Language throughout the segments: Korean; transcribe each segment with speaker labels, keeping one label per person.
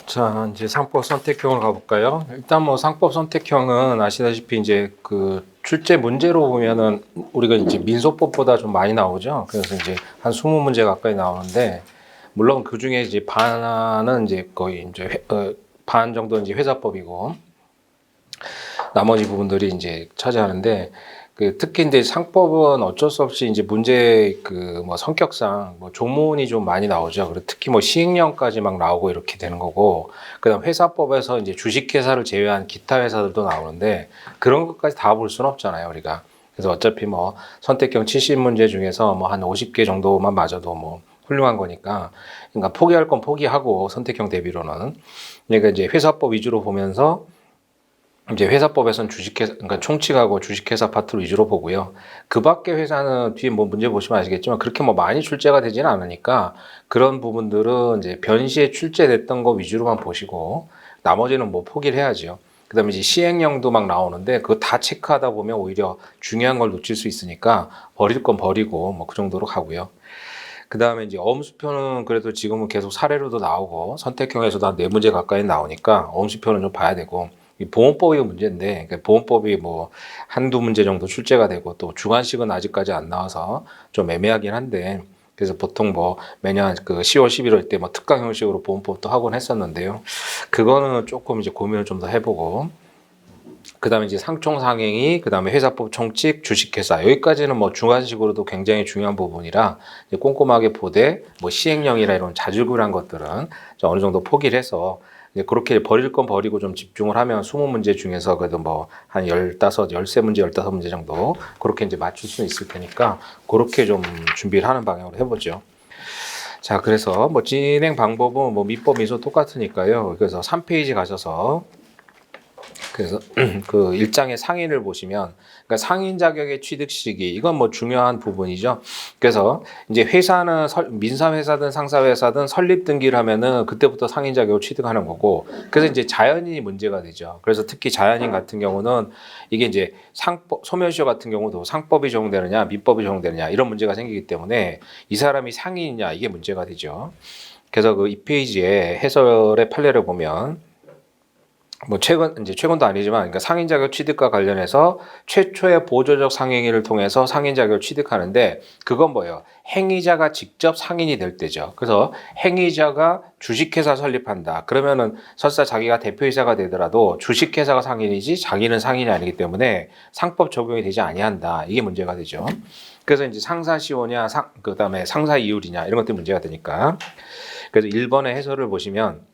Speaker 1: 자, 이제 상법 선택형을 가볼까요? 일단 뭐 상법 선택형은 아시다시피 이제 그 출제 문제로 보면은 우리가 이제 민소법보다 좀 많이 나오죠. 그래서 이제 한 20문제 가까이 나오는데, 물론 그 중에 이제 반은 이제 거의 이제 반 정도는 이제 회사법이고, 나머지 부분들이 이제 차지하는데, 그 특히 이제 상법은 어쩔 수 없이 이제 문제 그 뭐 성격상 뭐 조문이 좀 많이 나오죠. 그리고 특히 뭐 시행령까지 막 나오고 이렇게 되는 거고, 그다음 회사법에서 이제 주식회사를 제외한 기타 회사들도 나오는데, 그런 것까지 다 볼 수는 없잖아요, 우리가. 그래서 어차피 뭐 선택형 70문제 중에서 뭐 한 50개 정도만 맞아도 뭐 훌륭한 거니까, 그러니까 포기할 건 포기하고 선택형 대비로는, 그러니까 이제 회사법 위주로 보면서 이제 회사법에서는 주식회사, 그러니까 총칙하고 주식회사 파트를 위주로 보고요. 그 밖에 회사는 뒤에 뭐 문제 보시면 아시겠지만 그렇게 뭐 많이 출제가 되지는 않으니까, 그런 부분들은 이제 변시에 출제됐던 거 위주로만 보시고 나머지는 뭐 포기를 해야죠. 그다음에 이제 시행령도 막 나오는데 그거 다 체크하다 보면 오히려 중요한 걸 놓칠 수 있으니까 버릴 건 버리고 뭐 그 정도로 가고요. 그다음에 이제 엄수표는 그래도 지금은 계속 사례로도 나오고 선택형에서도 한 4문제 가까이 나오니까 엄수표는 좀 봐야 되고, 이 보험법이 문제인데, 그러니까 보험법이 뭐 한두 문제 정도 출제가 되고 또 주관식은 아직까지 안 나와서 좀 애매하긴 한데, 그래서 보통 뭐 매년 그 10월 11월 때 뭐 특강 형식으로 보험법도 하곤 했었는데요. 그거는 조금 이제 고민을 좀 더 해보고, 그다음에 이제 상총 상행위, 그다음에 회사법 총칙, 주식회사, 여기까지는 뭐 중간식으로도 굉장히 중요한 부분이라 이제 꼼꼼하게 보되, 뭐 시행령이나 이런 자질구레한 것들은 어느 정도 포기를 해서 이제 그렇게 버릴 건 버리고 좀 집중을 하면 20문제 중에서 그래도 뭐 한 15, 13문제, 15문제 정도 그렇게 이제 맞출 수 있을 테니까, 그렇게 좀 준비를 하는 방향으로 해보죠. 자, 그래서 뭐 진행 방법은 뭐 민법, 민소 똑같으니까요. 그래서 3페이지 가셔서, 그래서 그 일장의 상인을 보시면, 그러니까 상인 자격의 취득 시기, 이건 뭐 중요한 부분이죠. 그래서 이제 회사는 민사 회사든 상사 회사든 설립 등기를 하면은 그때부터 상인 자격을 취득하는 거고, 그래서 이제 자연인이 문제가 되죠. 그래서 특히 자연인 같은 경우는 이게 이제 상법, 소멸시효 같은 경우도 상법이 적용되느냐 민법이 적용되느냐 이런 문제가 생기기 때문에 이 사람이 상인이냐 이게 문제가 되죠. 그래서 그 2페이지에 해설의 판례를 보면, 뭐 최근도 아니지만, 그러니까 상인 자격 취득과 관련해서 최초의 보조적 상행위를 통해서 상인 자격을 취득하는데, 그건 뭐예요? 행위자가 직접 상인이 될 때죠. 그래서 행위자가 주식회사 설립한다. 그러면은 설사 자기가 대표이사가 되더라도 주식회사가 상인이지 자기는 상인이 아니기 때문에 상법 적용이 되지 아니한다. 이게 문제가 되죠. 그래서 이제 상사시효냐, 그다음에 상사 이율이냐 이런 것들이 문제가 되니까. 그래서 1번의 해설을 보시면,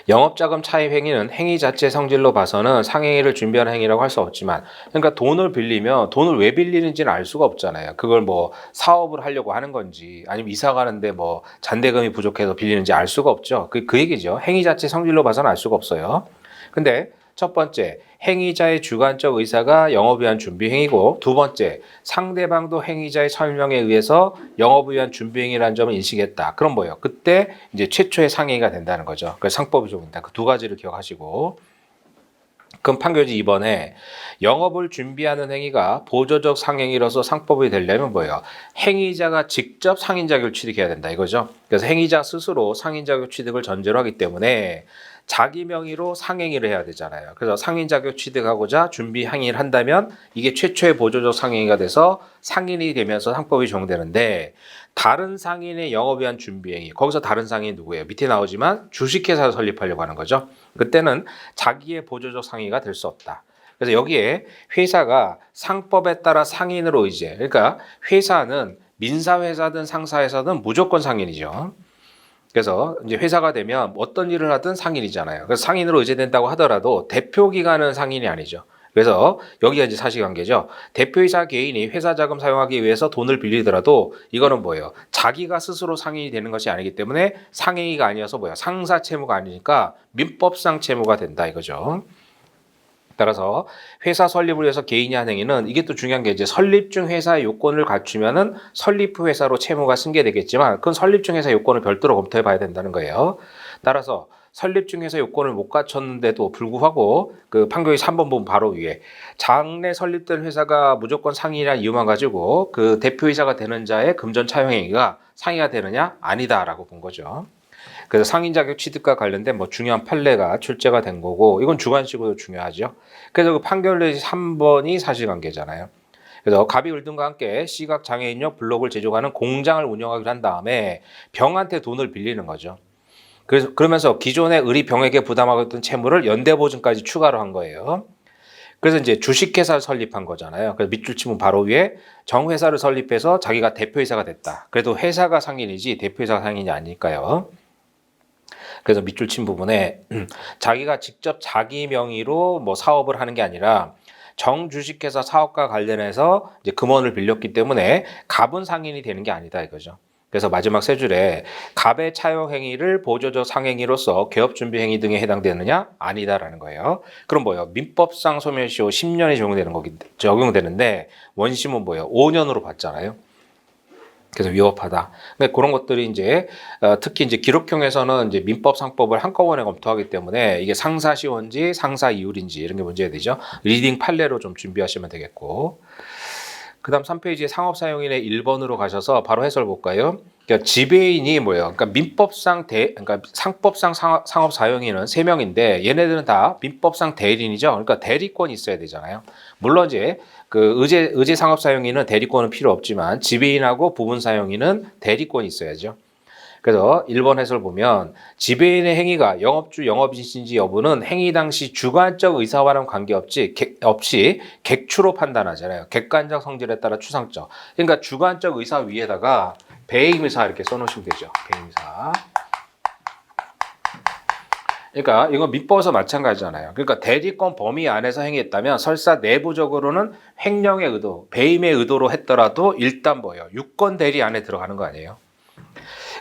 Speaker 1: 영업자금 차입 행위는 행위 자체 성질로 봐서는 상행위를 준비하는 행위라고 할 수 없지만, 그러니까 돈을 빌리면 돈을 왜 빌리는지는 알 수가 없잖아요. 그걸 뭐 사업을 하려고 하는 건지 아니면 이사 가는데 뭐 잔대금이 부족해서 빌리는지 알 수가 없죠. 그 얘기죠. 행위 자체 성질로 봐서는 알 수가 없어요. 근데 첫 번째, 행위자의 주관적 의사가 영업을 위한 준비 행위고, 두 번째, 상대방도 행위자의 설명에 의해서 영업을 위한 준비 행위라는 점을 인식했다. 그럼 뭐예요? 그때 이제 최초의 상행위가 된다는 거죠. 그래서 상법이 적용된다. 그 두 가지를 기억하시고, 그럼 판결지 2번에 영업을 준비하는 행위가 보조적 상행위로서 상법이 되려면 뭐예요? 행위자가 직접 상인 자격을 취득해야 된다 이거죠. 그래서 행위자 스스로 상인 자격 취득을 전제로 하기 때문에 자기 명의로 상행위를 해야 되잖아요. 그래서 상인 자격 취득하고자 준비 행위를 한다면 이게 최초의 보조적 상행위가 돼서 상인이 되면서 상법이 적용되는데, 다른 상인의 영업에 의한 준비 행위, 거기서 다른 상인이 누구예요? 밑에 나오지만 주식회사를 설립하려고 하는 거죠. 그때는 자기의 보조적 상의가 될 수 없다. 그래서 여기에 회사가 상법에 따라 상인으로 의제, 그러니까 회사는 민사회사든 상사회사든 무조건 상인이죠. 그래서 이제 회사가 되면 어떤 일을 하든 상인이잖아요. 그래서 상인으로 의제된다고 하더라도 대표 기관은 상인이 아니죠. 그래서 여기가 이제 사실관계죠. 대표이사 개인이 회사 자금 사용하기 위해서 돈을 빌리더라도 이거는 뭐예요? 자기가 스스로 상인이 되는 것이 아니기 때문에 상행위가 아니어서 뭐야? 상사 채무가 아니니까 민법상 채무가 된다 이거죠. 따라서 회사 설립을 위해서 개인이 한 행위는, 이게 또 중요한 게, 이제 설립 중 회사의 요건을 갖추면은 설립 후 회사로 채무가 승계되겠지만, 그건 설립 중 회사 요건을 별도로 검토해 봐야 된다는 거예요. 따라서 설립 중 회사 요건을 못 갖췄는데도 불구하고 그 판결이 3번 보면 바로 위에, 장래 설립된 회사가 무조건 상인이라는 이유만 가지고 그 대표이사가 되는 자의 금전 차용 행위가 상이가 되느냐? 아니다라고 본 거죠. 그래서 상인 자격 취득과 관련된 뭐 중요한 판례가 출제가 된 거고 이건 주관식으로 중요하죠. 그래서 그 판결의 3번이 사실관계잖아요. 그래서 갑이 을등과 함께 시각 장애인용 블록을 제조하는 공장을 운영하기로 한 다음에 병한테 돈을 빌리는 거죠. 그래서 그러면서 기존의 을이 병에게 부담하고 있던 채무를 연대보증까지 추가로 한 거예요. 그래서 이제 주식회사를 설립한 거잖아요. 그래서 밑줄 치면 바로 위에 정회사를 설립해서 자기가 대표이사가 됐다. 그래도 회사가 상인이지 대표이사가 상인이 아닐까요? 그래서 밑줄 친 부분에 자기가 직접 자기 명의로 뭐 사업을 하는 게 아니라 정주식회사 사업과 관련해서 이제 금원을 빌렸기 때문에 갑은 상인이 되는 게 아니다 이거죠. 그래서 마지막 세 줄에 갑의 차용 행위를 보조적 상행위로서 개업 준비 행위 등에 해당되느냐? 아니다라는 거예요. 그럼 뭐예요? 민법상 소멸시효 10년이 적용되는데 원심은 뭐예요? 5년으로 봤잖아요. 그래서 위법하다. 근데 그런 것들이 이제 특히 이제 기록형에서는 이제 민법 상법을 한꺼번에 검토하기 때문에 이게 상사시효인지 상사이율인지 이런 게 문제가 되죠. 리딩 판례로 좀 준비하시면 되겠고. 그다음 3페이지에 상업사용인의 1번으로 가셔서 바로 해설 볼까요? 그러니까 지배인이 뭐예요? 그러니까 민법상 그러니까 상법상 상업사용인은 3명인데 얘네들은 다 민법상 대리인이죠. 그러니까 대리권이 있어야 되잖아요. 물론 이제 그 의제 상업사용인은 대리권은 필요 없지만 지배인하고 부분사용인은 대리권이 있어야죠. 그래서 1번 해설 보면 지배인의 행위가 영업주 영업인신지 여부는 행위 당시 주관적 의사와는 관계없이 객추로 판단하잖아요. 객관적 성질에 따라 추상적. 그러니까 주관적 의사 위에다가 배임의사 이렇게 써놓으시면 되죠. 배임의사. 그러니까 이건 민법에서 마찬가지잖아요. 그러니까 대리권 범위 안에서 행위했다면 설사 내부적으로는 횡령의 의도, 배임의 의도로 했더라도 일단 뭐예요? 유권 대리 안에 들어가는 거 아니에요?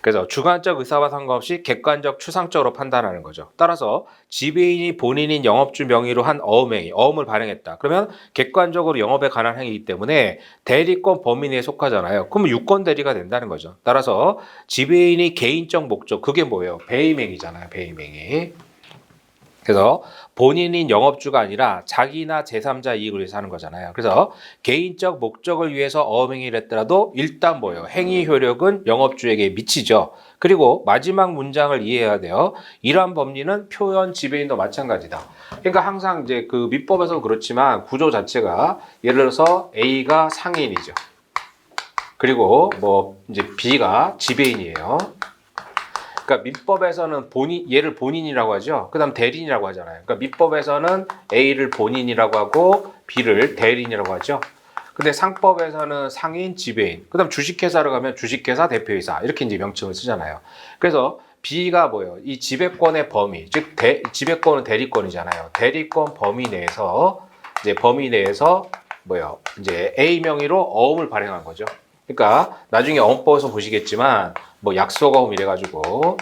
Speaker 1: 그래서 주관적 의사와 상관없이 객관적 추상적으로 판단하는 거죠. 따라서 지배인이 본인인 영업주 명의로 한 어음행위, 어음을 발행했다. 그러면 객관적으로 영업에 관한 행위이기 때문에 대리권 범위 내에 속하잖아요. 그러면 유권 대리가 된다는 거죠. 따라서 지배인이 개인적 목적, 그게 뭐예요? 배임행위잖아요. 배임행위. 그래서 본인인 영업주가 아니라 자기나 제3자 이익을 위해서 하는 거잖아요. 그래서 개인적 목적을 위해서 어음행위를 했더라도 일단 뭐예요? 행위 효력은 영업주에게 미치죠. 그리고 마지막 문장을 이해해야 돼요. 이러한 법리는 표현 지배인도 마찬가지다. 그러니까 항상 이제 그 민법에서 그렇지만 구조 자체가 예를 들어서 A가 상인이죠. 그리고 뭐 이제 B가 지배인이에요. 그러니까 민법에서는 얘를 본인이라고 하죠. 그다음 대리인이라고 하잖아요. 그러니까 민법에서는 A를 본인이라고 하고 B를 대리인이라고 하죠. 근데 상법에서는 상인, 지배인. 그다음 주식회사로 가면 주식회사, 대표이사 이렇게 이제 명칭을 쓰잖아요. 그래서 B가 뭐예요? 이 지배권의 범위, 즉 지배권은 대리권이잖아요. 대리권 범위 내에서 뭐예요? 이제 A 명의로 어음을 발행한 거죠. 그러니까 나중에 어법에서 보시겠지만 뭐 약속어음 이래가지고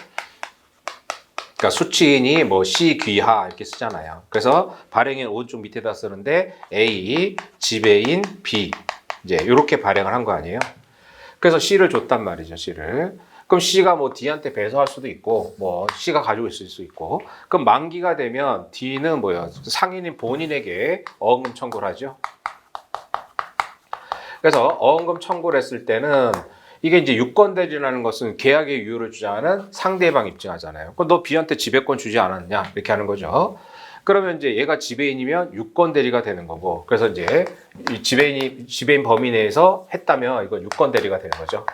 Speaker 1: 그러니까 수취인이 뭐 시, 귀하 이렇게 쓰잖아요. 그래서 발행인 오른쪽 밑에다 쓰는데 A, 지배인, B 이제 이렇게 발행을 한 거 아니에요. 그래서 C를 줬단 말이죠. C를. 그럼 C가 뭐 D한테 배서할 수도 있고 뭐 C가 가지고 있을 수 있고 그럼 만기가 되면 D는 뭐예요? 상인인 본인에게 어음금 청구를 하죠. 그래서 어음금 청구를 했을 때는 이게 이제 유권대리라는 것은 계약의 유효를 주장하는 상대방 입증하잖아요. 그럼 너 B한테 지배권 주지 않았냐? 이렇게 하는 거죠. 그러면 이제 얘가 지배인이면 유권대리가 되는 거고, 그래서 이제 이 지배인 범위 내에서 했다면 이건 유권대리가 되는 거죠.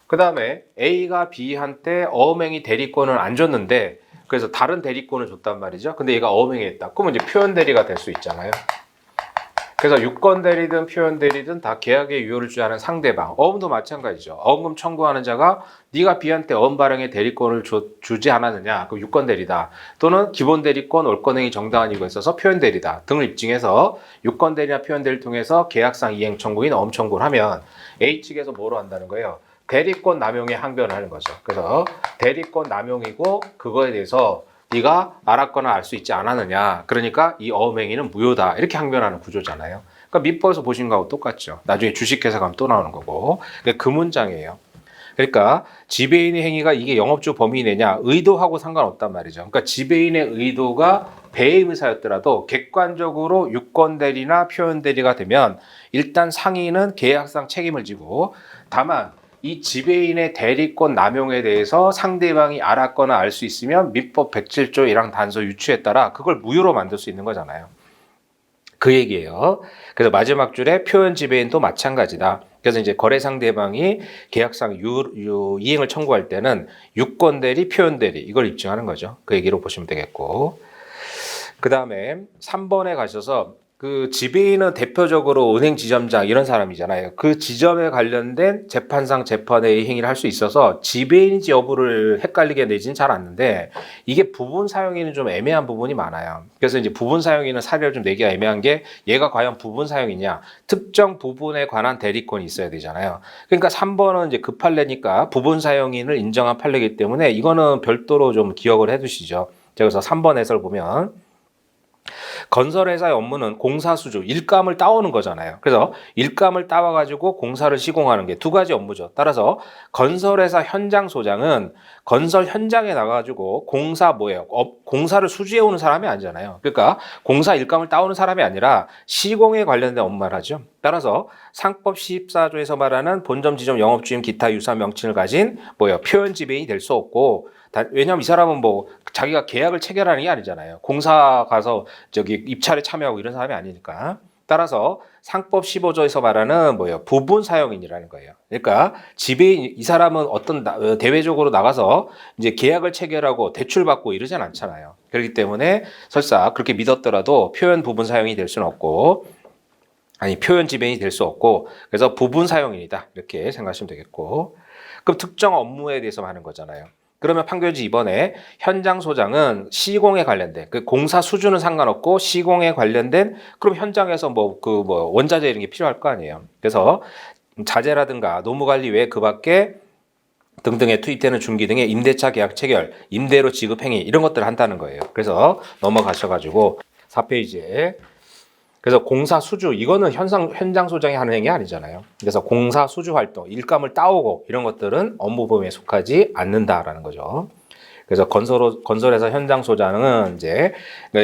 Speaker 1: 그 다음에 A가 B한테 어음행위 대리권을 안 줬는데, 그래서 다른 대리권을 줬단 말이죠. 근데 얘가 어음행위 했다. 그러면 이제 표현대리가 될 수 있잖아요. 그래서 유권 대리든 표현 대리든 다 계약의 유효를 주장하는 상대방. 어음도 마찬가지죠. 어음금 청구하는 자가 네가 B한테 어음 발행의 대리권을 주지 않았느냐. 그럼 유권 대리다. 또는 기본 대리권, 올권행위 정당한 이유가 있어서 표현 대리다 등을 입증해서 유권 대리나 표현 대리를 통해서 계약상 이행 청구인 어음 청구를 하면 A 측에서 뭐로 한다는 거예요? 대리권 남용에 항변을 하는 거죠. 그래서 대리권 남용이고 그거에 대해서 네가 알았거나 알 수 있지 않았느냐. 그러니까 이 어음행위는 무효다. 이렇게 항변하는 구조잖아요. 그러니까 민법에서 보신 거하고 똑같죠. 나중에 주식회사 가면 또 나오는 거고. 그 문장이에요. 그러니까 지배인의 행위가 이게 영업주 범위 내냐 의도하고 상관없단 말이죠. 그러니까 지배인의 의도가 배임의사였더라도 객관적으로 유권대리나 표현대리가 되면 일단 상인은 계약상 책임을 지고 다만 이 지배인의 대리권 남용에 대해서 상대방이 알았거나 알 수 있으면 민법 107조 1항 단서 유추에 따라 그걸 무효로 만들 수 있는 거잖아요. 그 얘기예요. 그래서 마지막 줄에 표현 지배인도 마찬가지다. 그래서 이제 거래 상대방이 계약상 이행을 청구할 때는 유권 대리, 표현 대리 이걸 입증하는 거죠. 그 얘기로 보시면 되겠고. 그 다음에 3번에 가셔서 그 지배인은 대표적으로 은행 지점장 이런 사람이잖아요. 그 지점에 관련된 재판상 재판의 행위를 할 수 있어서 지배인인지 여부를 헷갈리게 내지는 잘 않는데 이게 부분 사용인은 좀 애매한 부분이 많아요. 그래서 이제 부분 사용인은 사례를 좀 내기가 애매한 게 얘가 과연 부분 사용이냐 특정 부분에 관한 대리권이 있어야 되잖아요. 그러니까 3번은 이제 그 판례니까 부분 사용인을 인정한 판례이기 때문에 이거는 별도로 좀 기억을 해두시죠. 그래서 3번 해설 보면 건설회사의 업무는 공사수주, 일감을 따오는 거잖아요. 그래서 일감을 따와가지고 공사를 시공하는 게 두 가지 업무죠. 따라서 건설회사 현장소장은 건설 현장에 나가가지고 공사 뭐예요? 공사를 수주해오는 사람이 아니잖아요. 그러니까 공사 일감을 따오는 사람이 아니라 시공에 관련된 업무를 하죠. 따라서 상법 14조에서 말하는 본점, 지점, 영업주임, 기타 유사 명칭을 가진 뭐예요? 표현 지배인이 될 수 없고 왜냐하면 이 사람은 뭐 자기가 계약을 체결하는 게 아니잖아요. 공사 가서 저기 입찰에 참여하고 이런 사람이 아니니까. 따라서 상법 15조에서 말하는 뭐예요? 부분 사용인이라는 거예요. 그러니까 지배인 이 사람은 어떤 대외적으로 나가서 이제 계약을 체결하고 대출받고 이러진 않잖아요. 그렇기 때문에 설사 그렇게 믿었더라도 표현 부분 사용이 될 수는 없고 표현 지배인이 될 수 없고 그래서 부분 사용인이다. 이렇게 생각하시면 되겠고. 그럼 특정 업무에 대해서 하는 거잖아요. 그러면 판결지 2번에 현장 소장은 시공에 관련된 그 공사 수준은 상관없고 시공에 관련된 그럼 현장에서 원자재 이런 게 필요할 거 아니에요. 그래서 자재라든가 노무관리 외에 그 밖에 등등에 투입되는 중기 등의 임대차 계약 체결, 임대료 지급 행위 이런 것들을 한다는 거예요. 그래서 넘어가셔가지고 4페이지에 그래서 공사 수주 이거는 현장 소장이 하는 행위 아니잖아요. 그래서 공사 수주 활동, 일감을 따오고 이런 것들은 업무 범위에 속하지 않는다라는 거죠. 그래서 건설회사 현장 소장은 이제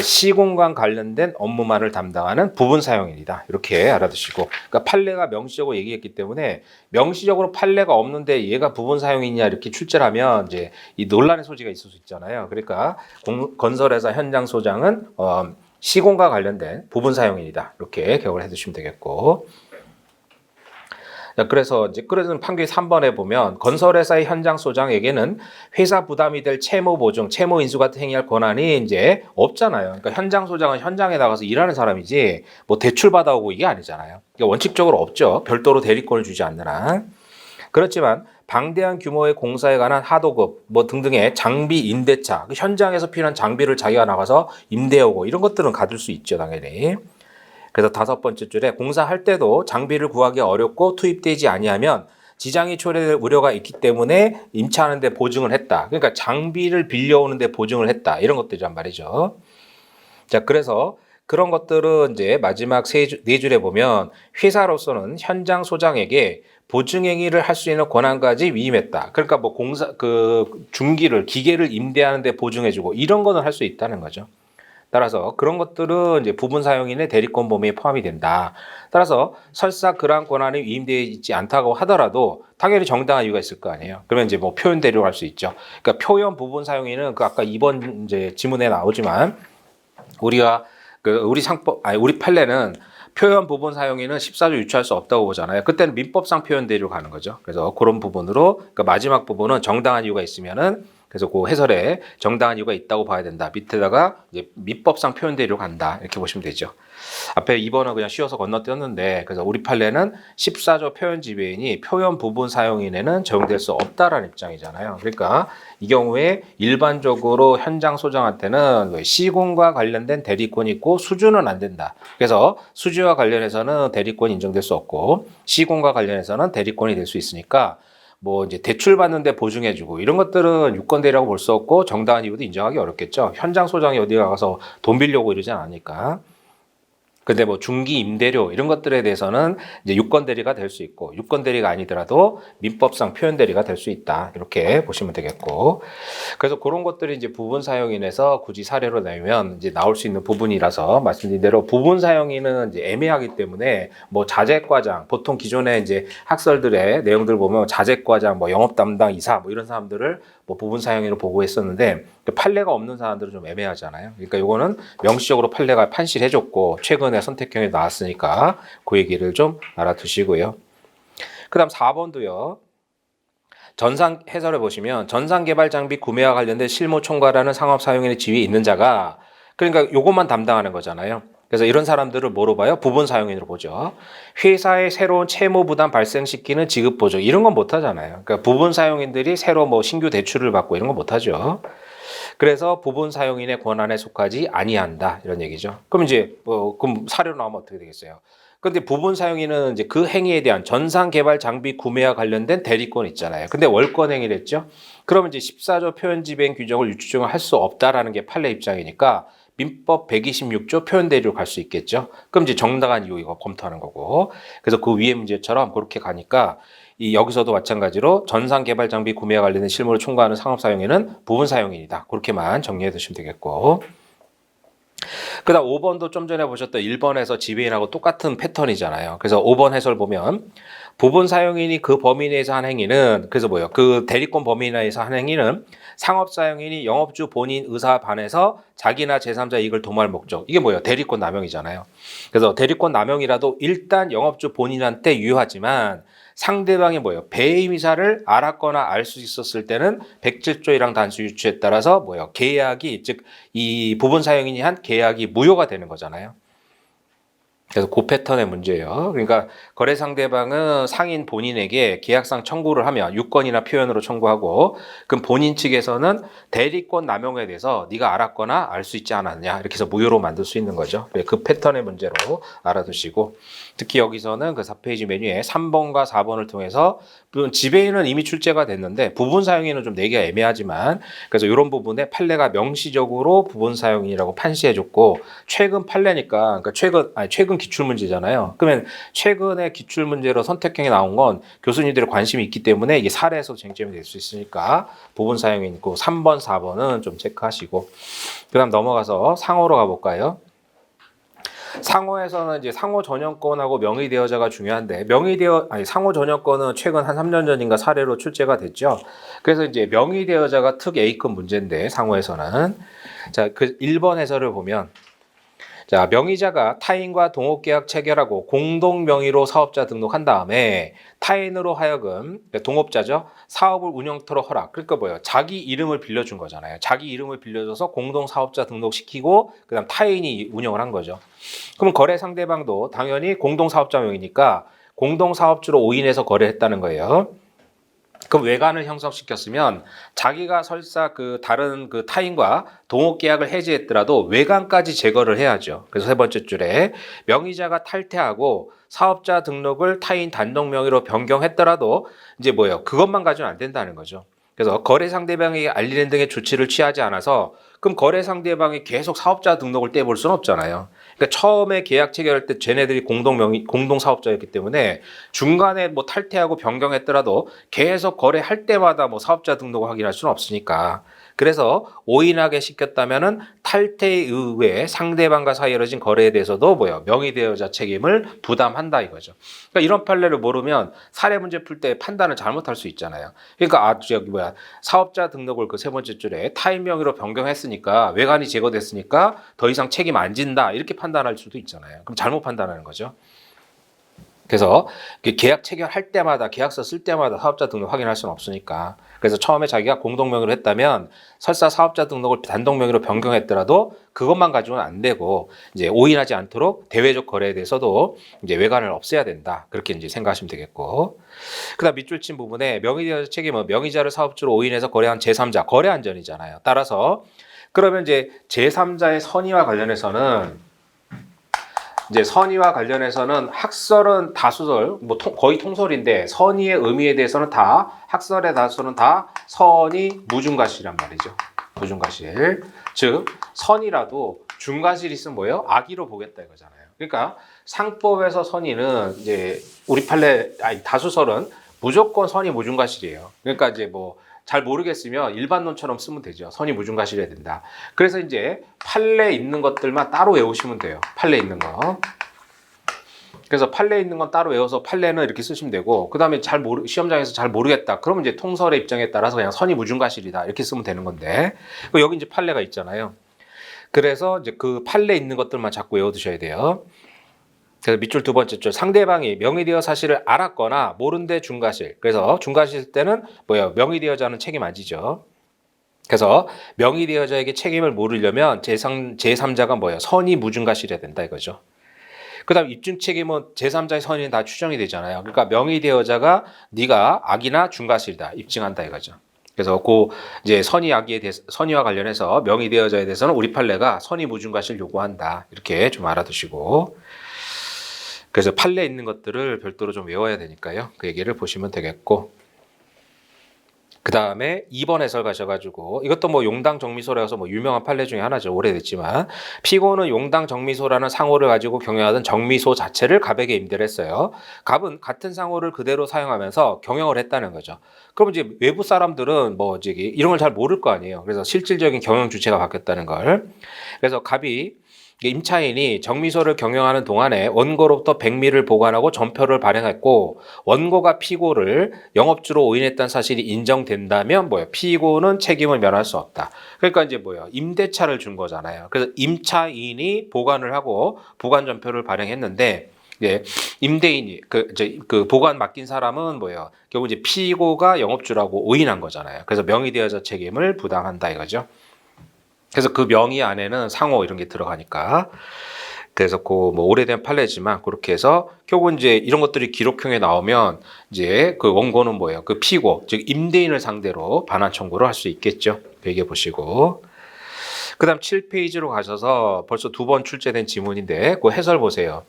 Speaker 1: 시공과 관련된 업무만을 담당하는 부분 사용인이다. 이렇게 알아두시고, 그러니까 판례가 명시적으로 얘기했기 때문에 명시적으로 판례가 없는데 얘가 부분 사용이냐 이렇게 출제하면 이제 이 논란의 소지가 있을 수 있잖아요. 그러니까 건설회사 현장 소장은 시공과 관련된 부분 사용인이다. 이렇게 기억을 해두시면 되겠고. 자, 그래서 판결 3번에 보면 건설회사의 현장 소장에게는 회사 부담이 될 채무 보증, 채무 인수 같은 행위할 권한이 이제 없잖아요. 그러니까 현장 소장은 현장에 나가서 일하는 사람이지 뭐 대출 받아오고 이게 아니잖아요. 그러니까 원칙적으로 없죠. 별도로 대리권을 주지 않는 한. 그렇지만 방대한 규모의 공사에 관한 하도급 등등의 장비 임대차, 현장에서 필요한 장비를 자기가 나가서 임대하고 이런 것들은 가질 수 있죠, 당연히. 그래서 5번째 줄에 공사할 때도 장비를 구하기 어렵고 투입되지 아니하면 지장이 초래될 우려가 있기 때문에 임차하는 데 보증을 했다. 그러니까 장비를 빌려오는 데 보증을 했다. 이런 것들이란 말이죠. 자, 그래서 그런 것들은 이제 마지막 네 줄에 보면 회사로서는 현장 소장에게 보증행위를 할 수 있는 권한까지 위임했다. 그러니까 뭐 기계를 임대하는데 보증해주고 이런 거는 할 수 있다는 거죠. 따라서 그런 것들은 이제 부분 사용인의 대리권 범위에 포함이 된다. 따라서 설사 그러한 권한이 위임되어 있지 않다고 하더라도 당연히 정당한 이유가 있을 거 아니에요. 그러면 이제 뭐 표현 대리로 할 수 있죠. 그러니까 표현 부분 사용인은 아까 2번 이제 지문에 나오지만 우리 판례는 표현 부분 사용인은 14조 유추할 수 없다고 보잖아요. 그때는 민법상 표현 대리로 가는 거죠. 그래서 그런 부분으로 그러니까 마지막 부분은 정당한 이유가 있으면은 그래서 그 해설에 정당한 이유가 있다고 봐야 된다. 밑에다가 이제 민법상 표현 대리로 간다. 이렇게 보시면 되죠. 앞에 2번은 그냥 쉬워서 건너뛰었는데 그래서 우리 판례는 14조 표현 지배인이 표현 부분 사용인에는 적용될 수 없다라는 입장이잖아요. 그러니까 이 경우에 일반적으로 현장 소장한테는 시공과 관련된 대리권이 있고 수주는 안 된다. 그래서 수주와 관련해서는 대리권이 인정될 수 없고 시공과 관련해서는 대리권이 될 수 있으니까 뭐 이제 대출 받는데 보증해주고 이런 것들은 유권 대리라고 볼 수 없고 정당한 이유도 인정하기 어렵겠죠. 현장 소장이 어디 가서 돈 빌려고 이러지 않으니까. 근데 뭐 중기 임대료 이런 것들에 대해서는 이제 유권 대리가 될 수 있고 유권 대리가 아니더라도 민법상 표현 대리가 될 수 있다. 이렇게 보시면 되겠고. 그래서 그런 것들이 이제 부분 사용인에서 굳이 사례로 내면 이제 나올 수 있는 부분이라서 말씀드린 대로 부분 사용인은 이제 애매하기 때문에 뭐 자재과장 보통 기존에 이제 학설들의 내용들 보면 자재과장 뭐 영업 담당 이사 뭐 이런 사람들을 뭐 부분 사용인으로 보고했었는데 판례가 없는 사람들은 좀 애매하잖아요. 그러니까 이거는 명시적으로 판례가 판시해줬고 최근에 선택형이 나왔으니까 그 얘기를 좀 알아두시고요. 그다음 4번도요. 전상 해설해 보시면 전상 개발 장비 구매와 관련된 실무 총괄하는 상업 사용인의 지위에 있는 자가 그러니까 요것만 담당하는 거잖아요. 그래서 이런 사람들을 뭐로 봐요? 부분 사용인으로 보죠. 회사의 새로운 채무 부담 발생시키는 지급 보조 이런 건 못 하잖아요. 그러니까 부분 사용인들이 새로 뭐 신규 대출을 받고 이런 건 못 하죠. 그래서 부분 사용인의 권한에 속하지 아니한다 이런 얘기죠. 그럼 이제 그럼 사례로 나오면 어떻게 되겠어요? 근데 부분 사용인은 이제 그 행위에 대한 전상 개발 장비 구매와 관련된 대리권 있잖아요. 근데 월권 행위를 했죠. 그러면 이제 14조 표현 집행 규정을 유추증을 할 수 없다라는 게 판례 입장이니까 민법 126조 표현 대리로 갈 수 있겠죠. 그럼 이제 정당한 이유 이거 검토하는 거고. 그래서 그 위에 문제처럼 그렇게 가니까 이 여기서도 마찬가지로 전상 개발 장비 구매와 관련된 실무를 총괄하는 상업 사용인은 부분 사용인이다. 그렇게만 정리해 두시면 되겠고. 그다음 5번도 좀 전에 보셨던 1번에서 지배인하고 똑같은 패턴이잖아요. 그래서 5번 해설 보면 부분 사용인이 그 범위 내에서 한 행위는 그래서 뭐예요? 그 대리권 범위 내에서 한 행위는 상업 사용인이 영업주 본인 의사에 반해서 자기나 제3자 이익을 도모할 목적. 이게 뭐예요? 대리권 남용이잖아요. 그래서 대리권 남용이라도 일단 영업주 본인한테 유효하지만 상대방이 뭐예요? 배임이사를 알았거나 알 수 있었을 때는 107조 1항 단수 유추에 따라서 뭐예요? 계약이 즉 이 부분 사용인이 한 계약이 무효가 되는 거잖아요. 그래서 그 패턴의 문제예요. 그러니까 거래 상대방은 상인 본인에게 계약상 청구를 하면 유권이나 표현으로 청구하고 그럼 본인 측에서는 대리권 남용에 대해서 네가 알았거나 알 수 있지 않았냐 이렇게 해서 무효로 만들 수 있는 거죠. 그 패턴의 문제로 알아두시고 특히 여기서는 그 4페이지 메뉴에 3번과 4번을 통해서 물론 지배인은 이미 출제가 됐는데 부분 사용인은 좀 내기가 애매하지만 그래서 이런 부분에 판례가 명시적으로 부분 사용인이라고 판시해줬고 최근 판례니까 그러니까 최근 기출문제잖아요. 그러면 최근에 기출문제로 선택형이 나온 건 교수님들의 관심이 있기 때문에 이게 사례에서 쟁점이 될 수 있으니까 부분 사용인 있고 3번, 4번은 좀 체크하시고 그 다음 넘어가서 상호로 가볼까요? 상호에서는 이제 상호 전용권하고 명의대여자가 중요한데 상호 전용권은 최근 한 3년 전인가 사례로 출제가 됐죠. 그래서 이제 명의대여자가 특 A급 문제인데 상호에서는 자, 그 1번 해설을 보면 자, 명의자가 타인과 동업계약 체결하고 공동 명의로 사업자 등록한 다음에 타인으로 하여금 동업자죠. 사업을 운영토록 허락. 그러니까 뭐예요? 자기 이름을 빌려준 거잖아요. 자기 이름을 빌려줘서 공동 사업자 등록시키고 그다음 타인이 운영을 한 거죠. 그럼 거래 상대방도 당연히 공동 사업자명이니까 공동 사업주로 오인해서 거래했다는 거예요. 그럼 외관을 형성시켰으면 자기가 설사 그 다른 그 타인과 동업 계약을 해지했더라도 외관까지 제거를 해야죠. 그래서 세 번째 줄에 명의자가 탈퇴하고 사업자 등록을 타인 단독 명의로 변경했더라도 이제 뭐예요? 그것만 가지고는 안 된다는 거죠. 그래서 거래 상대방에게 알리는 등의 조치를 취하지 않아서 그럼 거래 상대방이 계속 사업자 등록을 떼볼 수는 없잖아요. 그러니까 처음에 계약 체결할 때 쟤네들이 공동 사업자였기 때문에 중간에 뭐 탈퇴하고 변경했더라도 계속 거래할 때마다 뭐 사업자 등록을 확인할 수는 없으니까. 그래서 오인하게 시켰다면은 탈퇴에 의해 상대방과 사이에 이뤄진 거래에 대해서도 뭐예요? 명의대여자 책임을 부담한다 이거죠. 그러니까 이런 판례를 모르면 사례 문제 풀 때 판단을 잘못할 수 있잖아요. 그러니까 사업자 등록을 그 세 번째 줄에 타인 명의로 변경했으니까 외관이 제거됐으니까 더 이상 책임 안 진다 이렇게 판단할 수도 있잖아요. 그럼 잘못 판단하는 거죠. 그래서 계약 체결할 때마다 계약서 쓸 때마다 사업자 등록 확인할 수는 없으니까 그래서 처음에 자기가 공동 명의로 했다면 설사 사업자 등록을 단독 명의로 변경했더라도 그것만 가지고는 안 되고 이제 오인하지 않도록 대외적 거래에 대해서도 이제 외관을 없애야 된다 그렇게 이제 생각하시면 되겠고 그다음 밑줄 친 부분에 명의대여자 책임은 명의자를 사업주로 오인해서 거래한 제3자 거래 안전이잖아요. 따라서 그러면 이제 제3자의 선의와 관련해서는 이제 선의와 관련해서는 학설은 다수설, 뭐 거의 통설인데 선의의 의미에 대해서는 다 학설의 다수는 다 선의 무중과실이란 말이죠. 무중과실. 즉 선이라도 중과실이 있으면 뭐예요? 악의로 보겠다 이거잖아요. 그러니까 상법에서 선의는 이제 우리 판례 아니 다수설은 무조건 선의 무중과실이에요. 그러니까 이제 뭐 잘 모르겠으면 일반론처럼 쓰면 되죠. 선의 무중과실해야 된다. 그래서 이제 판례 있는 것들만 따로 외우시면 돼요. 판례 있는 거. 그래서 판례 있는 건 따로 외워서 판례는 이렇게 쓰시면 되고, 그 다음에 시험장에서 잘 모르겠다. 그러면 이제 통설의 입장에 따라서 그냥 선의 무중과실이다. 이렇게 쓰면 되는 건데, 여기 이제 판례가 있잖아요. 그래서 이제 그 판례 있는 것들만 자꾸 외워두셔야 돼요. 그래서 밑줄 두 번째 줄, 상대방이 명의되어 사실을 알았거나 모른데 중과실. 그래서 중과실 때는 뭐예요? 명의되어자는 책임 안 지죠. 그래서 명의되어자에게 책임을 물으려면 제3자가 뭐예요? 선의 무중과실해야 된다 이거죠. 그 다음 입증 책임은 제3자의 선의는 다 추정이 되잖아요. 그러니까 명의대여자가 네가 악이나 중과실이다 입증한다 이거죠. 그래서 그 이제 선의와 관련해서 명의대여자에 대해서는 우리 판례가 선의 무중과실 요구한다 이렇게 좀 알아두시고, 그래서 판례 있는 것들을 별도로 좀 외워야 되니까요. 그 얘기를 보시면 되겠고, 그 다음에 2번 해설 가셔가지고, 이것도 뭐 용당 정미소라서 뭐 유명한 판례 중에 하나죠. 오래됐지만, 피고는 용당 정미소라는 상호를 가지고 경영하던 정미소 자체를 갑에게 임대를 했어요. 갑은 같은 상호를 그대로 사용하면서 경영을 했다는 거죠. 그럼 이제 외부 사람들은 뭐 저기 이런 걸 잘 모를 거 아니에요. 그래서 실질적인 경영 주체가 바뀌었다는 걸. 그래서 갑이 임차인이 정미소를 경영하는 동안에 원고로부터 백미를 보관하고 전표를 발행했고, 원고가 피고를 영업주로 오인했다는 사실이 인정된다면 뭐예요? 피고는 책임을 면할 수 없다. 그러니까 이제 뭐예요? 임대차를 준 거잖아요. 그래서 임차인이 보관을 하고 보관 전표를 발행했는데, 예, 임대인이 그 보관 맡긴 사람은 뭐예요? 결국 이제 피고가 영업주라고 오인한 거잖아요. 그래서 명의대여자 책임을 부담한다 이거죠. 그래서 그 명의 안에는 상호 이런 게 들어가니까, 그래서 그 뭐 오래된 판례지만 그렇게 해서 결국 이제 이런 것들이 기록형에 나오면 이제 그 원고는 뭐예요? 그 피고 즉 임대인을 상대로 반환 청구를 할 수 있겠죠. 얘기해 보시고, 그다음 7페이지로 가셔서 벌써 두 번 출제된 지문인데 그 해설 보세요.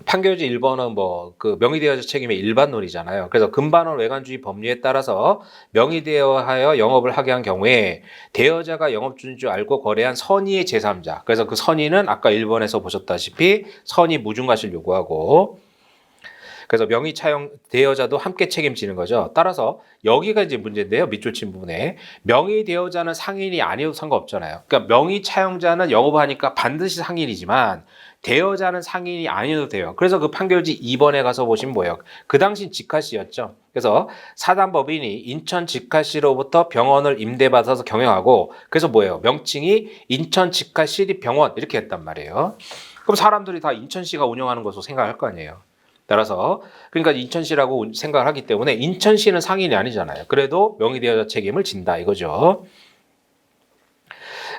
Speaker 1: 판결지 1번은 뭐 그 명의대여자 책임의 일반론이잖아요. 그래서 금반원 외관주의 법리에 따라서 명의대여하여 영업을 하게 한 경우에 대여자가 영업주인 줄 알고 거래한 선의의 제3자. 그래서 그 선의는 아까 1번에서 보셨다시피 선의 무중과실 요구하고, 그래서 명의 차용 대여자도 함께 책임지는 거죠. 따라서 여기가 이제 문제인데요. 밑줄 친 부분에 명의 대여자는 상인이 아니어도 상관없잖아요. 그러니까 명의 차용자는 영업하니까 반드시 상인이지만 대여자는 상인이 아니어도 돼요. 그래서 그 판결지 2번에 가서 보시면 뭐예요? 그 당시 직화시였죠. 그래서 사단법인이 인천 직화시로부터 병원을 임대받아서 경영하고, 그래서 뭐예요? 명칭이 인천 직화시립병원 이렇게 했단 말이에요. 그럼 사람들이 다 인천시가 운영하는 것으로 생각할 거 아니에요. 따라서 그러니까 인천시라고 생각을 하기 때문에 인천시는 상인이 아니잖아요. 그래도 명의대여자 책임을 진다 이거죠.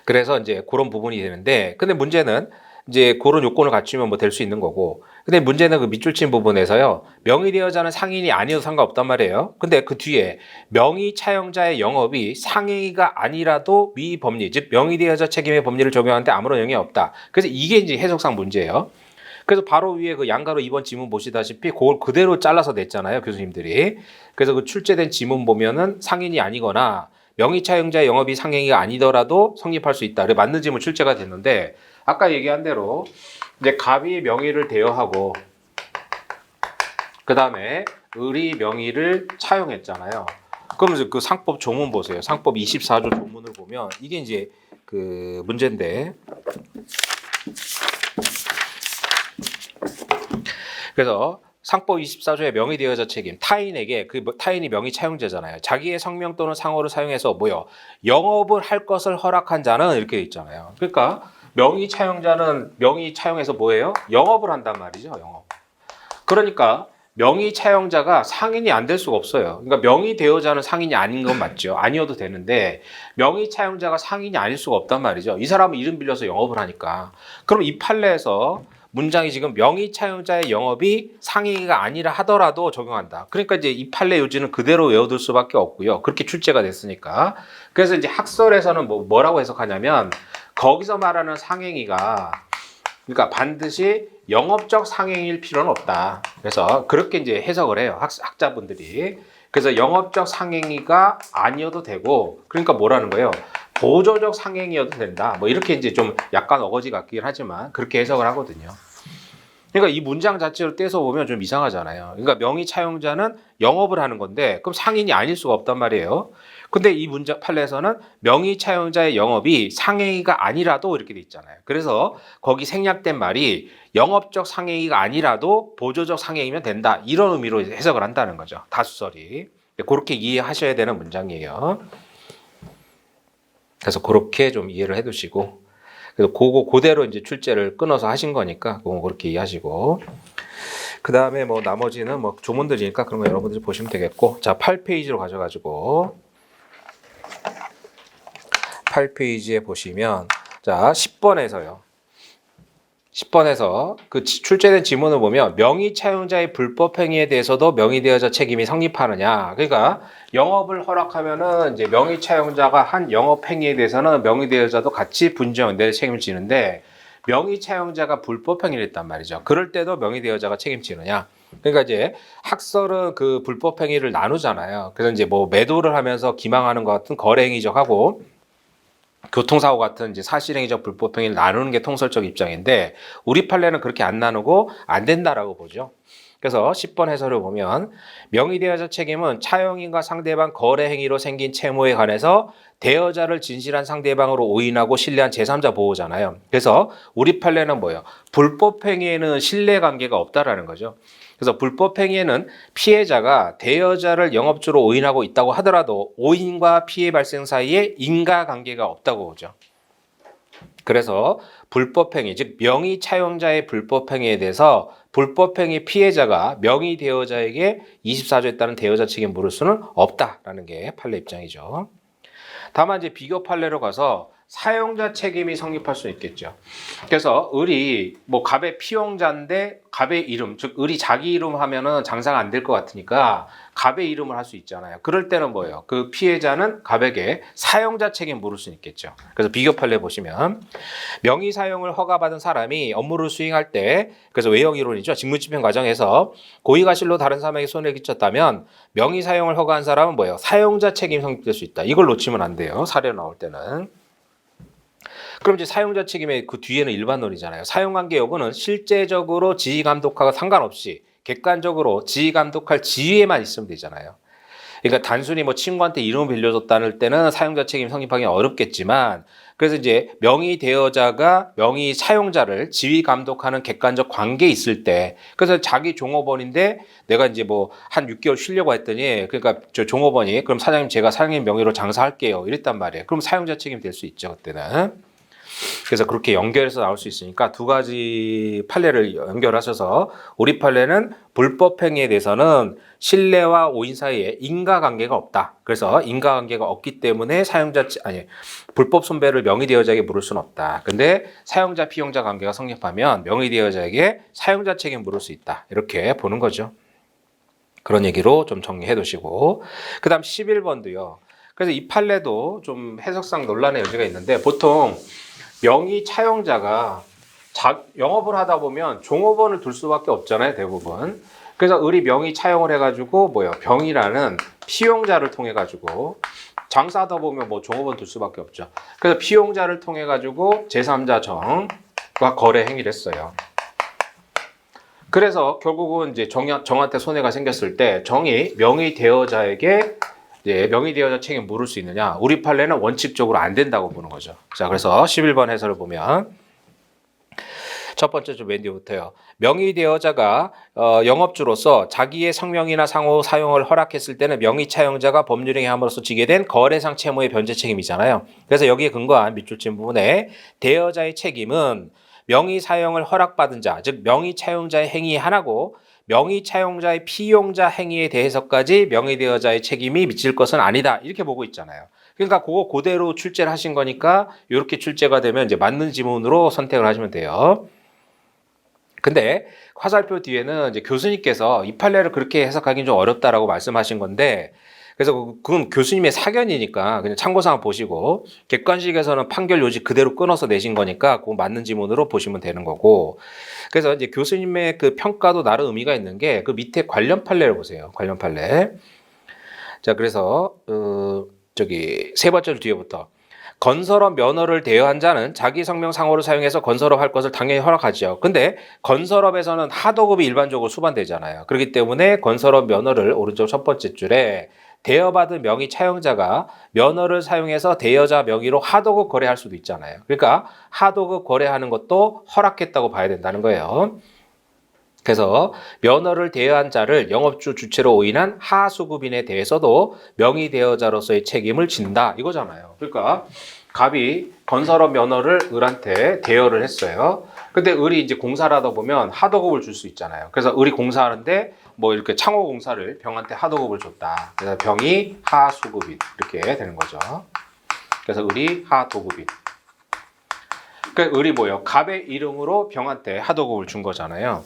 Speaker 1: 그래서 이제 그런 부분이 되는데, 근데 문제는 이제 그런 요건을 갖추면 뭐 될 수 있는 거고, 근데 문제는 그 밑줄 친 부분에서요, 명의대여자는 상인이 아니어도 상관없단 말이에요. 근데 그 뒤에 명의 차용자의 영업이 상행위가 아니라도 위 법리, 즉 명의대여자 책임의 법리를 적용하는데 아무런 영향이 없다. 그래서 이게 이제 해석상 문제예요. 그래서 바로 위에 그 양가로 2번 지문 보시다시피 그걸 그대로 잘라서 냈잖아요, 교수님들이. 그래서 그 출제된 지문 보면은 상인이 아니거나 명의차용자의 영업이 상행위가 아니더라도 성립할 수 있다. 맞는 지문 출제가 됐는데, 아까 얘기한 대로 이제 갑이 명의를 대여하고 그 다음에 을이 명의를 차용했잖아요. 그러면서 그 상법 조문 보세요. 상법 24조 조문을 보면 이게 이제 그 문제인데, 그래서 상법 24조의 명의대여자 책임, 타인에게, 그 타인이 명의 차용자잖아요. 자기의 성명 또는 상호를 사용해서 뭐요? 영업을 할 것을 허락한 자는 이렇게 돼 있잖아요. 그러니까 명의 차용자는 명의 차용해서 뭐예요? 영업을 한단 말이죠. 영업. 그러니까 명의 차용자가 상인이 안 될 수가 없어요. 그러니까 명의 대여자는 상인이 아닌 건 맞죠. 아니어도 되는데 명의 차용자가 상인이 아닐 수가 없단 말이죠. 이 사람은 이름 빌려서 영업을 하니까. 그럼 이 판례에서 문장이 지금 명의 차용자의 영업이 상행위가 아니라 하더라도 적용한다. 그러니까 이제 이 판례 요지는 그대로 외워둘 수밖에 없고요. 그렇게 출제가 됐으니까. 그래서 이제 학설에서는 뭐라고 해석하냐면, 거기서 말하는 상행위가 그러니까 반드시 영업적 상행일 필요는 없다. 그래서 그렇게 이제 해석을 해요. 학자분들이. 그래서 영업적 상행위가 아니어도 되고, 그러니까 뭐라는 거예요? 보조적 상행이어도 된다. 뭐 이렇게 이제 좀 약간 어거지 같긴 하지만 그렇게 해석을 하거든요. 그러니까 이 문장 자체를 떼서 보면 좀 이상하잖아요. 그러니까 명의 차용자는 영업을 하는 건데 그럼 상인이 아닐 수가 없단 말이에요. 근데 이 문장 판례에서는 명의 차용자의 영업이 상행위가 아니라도 이렇게 돼 있잖아요. 그래서 거기 생략된 말이 영업적 상행위가 아니라도 보조적 상행이면 된다. 이런 의미로 해석을 한다는 거죠. 다수설이. 그렇게 이해하셔야 되는 문장이에요. 그래서 그렇게 좀 이해를 해두시고, 그래서 그대로 이제 출제를 끊어서 하신 거니까 그렇게 이해하시고, 그 다음에 뭐 나머지는 뭐 조문들이니까 그런 거 여러분들이 보시면 되겠고, 자 8페이지로 가셔가지고 8페이지에 보시면 자 10번에서요. 10번에서 그 출제된 지문을 보면 명의 차용자의 불법 행위에 대해서도 명의대여자 책임이 성립하느냐. 그러니까 영업을 허락하면은 이제 명의 차용자가 한 영업 행위에 대해서는 명의대여자도 같이 분쟁 내 책임을 지는데 명의 차용자가 불법 행위를 했단 말이죠. 그럴 때도 명의대여자가 책임지느냐. 그러니까 이제 학설은 그 불법 행위를 나누잖아요. 그래서 이제 뭐 매도를 하면서 기망하는 것 같은 거래 행위적 하고 교통사고 같은 이제 사실행위적 불법행위를 나누는 게 통설적 입장인데 우리 판례는 그렇게 안 나누고 안 된다라고 보죠. 그래서 10번 해설을 보면 명의대여자 책임은 차용인과 상대방 거래 행위로 생긴 채무에 관해서 대여자를 진실한 상대방으로 오인하고 신뢰한 제3자 보호잖아요. 그래서 우리 판례는 뭐예요? 불법 행위에는 신뢰 관계가 없다라는 거죠. 그래서 불법 행위에는 피해자가 대여자를 영업주로 오인하고 있다고 하더라도 오인과 피해 발생 사이에 인과관계가 없다고 보죠. 그래서 불법행위, 즉 명의 차용자의 불법행위에 대해서 불법행위 피해자가 명의 대여자에게 24조에 따른 대여자 책임 물을 수는 없다라는 게 판례 입장이죠. 다만 이제 비교 판례로 가서 사용자 책임이 성립할 수 있겠죠. 그래서 을이 뭐 갑의 피용자인데 갑의 이름, 즉 을이 자기 이름 하면은 장사가 안 될 것 같으니까 갑의 이름을 할 수 있잖아요. 그럴 때는 뭐예요? 그 피해자는 갑에게 사용자 책임 물을 수 있겠죠. 그래서 비교 판례 보시면 명의 사용을 허가받은 사람이 업무를 수행할 때, 그래서 외형 이론이죠. 직무집행 과정에서 고의가 실로 다른 사람에게 손해를 끼쳤다면 명의 사용을 허가한 사람은 뭐예요? 사용자 책임이 성립될 수 있다. 이걸 놓치면 안 돼요. 사례로 나올 때는. 그럼 이제 사용자 책임의 그 뒤에는 일반론이잖아요. 사용관계 여부는 실제적으로 지휘감독하고 상관없이 객관적으로 지휘감독할 지위에만 있으면 되잖아요. 그러니까 단순히 뭐 친구한테 이름을 빌려줬다는 때는 사용자 책임 성립하기 어렵겠지만 그래서 이제 명의 대여자가 명의 사용자를 지휘 감독하는 객관적 관계에 있을 때 그래서 자기 종업원인데 내가 이제 뭐 한 6개월 쉬려고 했더니 그러니까 저 종업원이 그럼 사장님 제가 사장님 명의로 장사할게요 이랬단 말이에요. 그럼 사용자 책임 될 수 있죠 그때는. 그래서 그렇게 연결해서 나올 수 있으니까 두 가지 판례를 연결하셔서 우리 판례는 불법 행위에 대해서는 신뢰와 오인 사이에 인과관계가 없다. 그래서 인과관계가 없기 때문에 불법 손배를 명의대여자에게 물을 수는 없다. 근데 사용자 피용자 관계가 성립하면 명의대여자에게 사용자 책임 물을 수 있다. 이렇게 보는 거죠. 그런 얘기로 좀 정리해 두시고 그 다음 11번도요. 그래서 이 판례도 좀 해석상 논란의 여지가 있는데 보통 명의 차용자가 영업을 하다 보면 종업원을 둘 수밖에 없잖아요, 대부분. 그래서 을이 명의 차용을 해가지고 병이라는 피용자를 통해 가지고 장사하다 보면 뭐 종업원 둘 수밖에 없죠. 그래서 피용자를 통해 가지고 제3자 정과 거래 행위를 했어요. 그래서 결국은 이제 정한테 손해가 생겼을 때 정이 명의 대여자에게 명의 대여자 책임 물을 수 있느냐? 우리 판례는 원칙적으로 안 된다고 보는 거죠. 자, 그래서 11번 해설을 보면 첫 번째 좀 맨 뒤부터요. 명의 대여자가 영업주로서 자기의 성명이나 상호 사용을 허락했을 때는 명의 차용자가 법률행위 함으로써 지게 된 거래상 채무의 변제 책임이잖아요. 그래서 여기에 근거한 밑줄 친 부분에 대여자의 책임은 명의 사용을 허락받은 자, 즉 명의 차용자의 행위 하나고 명의 차용자의 피용자 행위에 대해서까지 명의 대여자의 책임이 미칠 것은 아니다. 이렇게 보고 있잖아요. 그러니까 그거 그대로 출제를 하신 거니까 이렇게 출제가 되면 이제 맞는 지문으로 선택을 하시면 돼요. 근데 화살표 뒤에는 이제 교수님께서 이 판례를 그렇게 해석하기는 좀 어렵다라고 말씀하신 건데 그래서 그건 교수님의 사견이니까 그냥 참고사항 보시고 객관식에서는 판결 요지 그대로 끊어서 내신 거니까 그거 맞는 지문으로 보시면 되는 거고 그래서 이제 교수님의 그 평가도 나름 의미가 있는 게 그 밑에 관련 판례를 보세요. 관련 판례. 자, 그래서 세 번째 뒤에부터 건설업 면허를 대여한 자는 자기 성명 상호를 사용해서 건설업 할 것을 당연히 허락하죠. 근데 건설업에서는 하도급이 일반적으로 수반되잖아요. 그렇기 때문에 건설업 면허를 오른쪽 첫 번째 줄에 대여받은 명의 차용자가 면허를 사용해서 대여자 명의로 하도급 거래할 수도 있잖아요. 그러니까 하도급 거래하는 것도 허락했다고 봐야 된다는 거예요. 그래서 면허를 대여한 자를 영업주 주체로 오인한 하수급인에 대해서도 명의 대여자로서의 책임을 진다 이거잖아요. 그러니까 갑이 건설업 면허를 을한테 대여를 했어요. 근데 을이 이제 공사를 하다 보면 하도급을 줄 수 있잖아요. 그래서 을이 공사하는데 뭐 이렇게 창호 공사를 병한테 하도급을 줬다. 그래서 병이 하수급인 이렇게 되는 거죠. 그래서 을이 하도급인. 그러니까 을이 뭐예요? 갑의 이름으로 병한테 하도급을 준 거잖아요.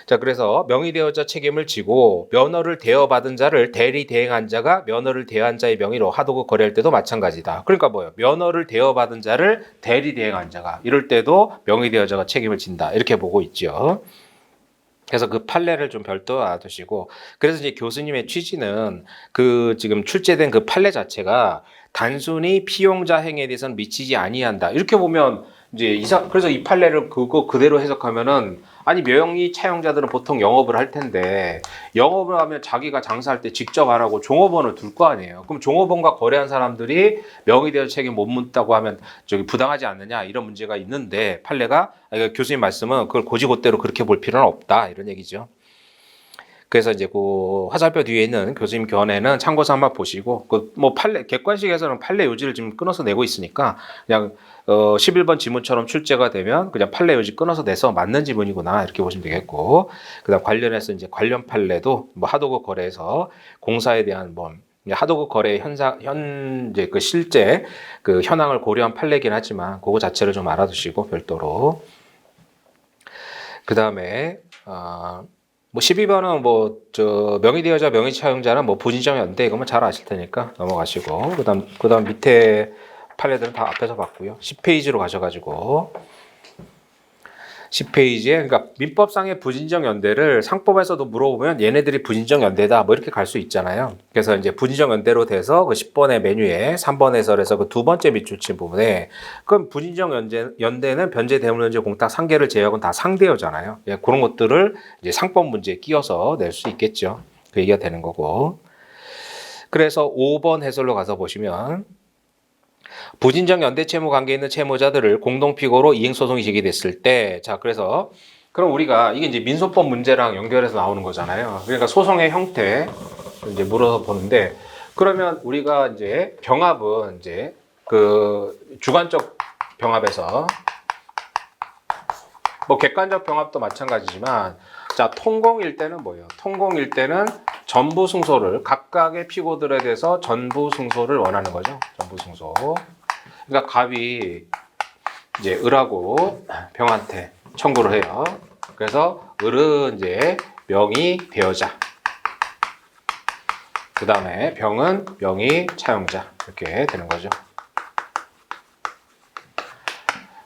Speaker 1: 자, 그래서 명의대여자 책임을 지고 면허를 대여받은 자를 대리 대행한 자가 면허를 대여한 자의 명의로 하도급 거래할 때도 마찬가지다. 그러니까 뭐예요? 면허를 대여받은 자를 대리 대행한 자가 이럴 때도 명의대여자가 책임을 진다. 이렇게 보고 있죠. 그래서 그 판례를 좀 별도 알아두시고, 그래서 이제 교수님의 취지는 그 지금 출제된 그 판례 자체가 단순히 피용자 행위에 대해서는 미치지 아니한다. 이렇게 보면 이제 그래서 이 판례를 그거 그대로 해석하면은 아니 명의 차용자들은 보통 영업을 할 텐데 영업을 하면 자기가 장사할 때 직접 안 하고 종업원을 둘 거 아니에요. 그럼 종업원과 거래한 사람들이 명의대여 책임 못 묻다고 하면 저기 부당하지 않느냐 이런 문제가 있는데 판례가 교수님 말씀은 그걸 고지고대로 그렇게 볼 필요는 없다 이런 얘기죠. 그래서 이제 그 화살표 뒤에 있는 교수님 견해는 참고서만 보시고 그 뭐 판례 객관식에서는 판례 요지를 지금 끊어서 내고 있으니까 그냥 11번 지문처럼 출제가 되면 그냥 판례 요지 끊어서 내서 맞는 지문이구나 이렇게 보시면 되겠고, 그다음 관련해서 이제 관련 판례도 뭐 하도급 거래에서 공사에 대한 뭐 하도급 거래 현재 그 실제 그 현황을 고려한 판례긴 하지만 그거 자체를 좀 알아두시고 별도로. 그다음에 뭐 12번은 뭐 저 명의대여자 명의차용자는 뭐 부진정 연대 이거만 잘 아실 테니까 넘어가시고, 그다음 밑에 판례들은 다 앞에서 봤고요. 10페이지로 가셔가지고 10페이지에 그러니까 민법상의 부진정 연대를 상법에서도 물어보면 얘네들이 부진정 연대다 뭐 이렇게 갈 수 있잖아요. 그래서 이제 부진정 연대로 돼서 그 10번의 메뉴에 3번 해설에서 그 두 번째 밑줄친 부분에 그럼 부진정 연대는 변제 대물연재 공탁 상계를 제외하고는 다 상대여잖아요. 예, 그런 것들을 이제 상법 문제에 끼워서 낼 수 있겠죠. 그 얘기가 되는 거고. 그래서 5번 해설로 가서 보시면 부진정 연대 채무 관계에 있는 채무자들을 공동피고로 이행소송이 제기됐을 때, 자, 그래서 그럼 우리가 이게 이제 민소법 문제랑 연결해서 나오는 거잖아요. 그러니까 소송의 형태 이제 물어서 보는데, 그러면 우리가 이제 병합은 이제 그 주관적 병합에서 뭐 객관적 병합도 마찬가지지만, 자, 통공일 때는 뭐예요? 통공일 때는 전부 승소를 각각의 피고들에 대해서 전부 승소를 원하는 거죠. 전부 승소. 그러니까 갑이 이제 을하고 병한테 청구를 해요. 그래서 을은 이제 명의 대여자, 그 다음에 병은 명의 차용자 이렇게 되는 거죠.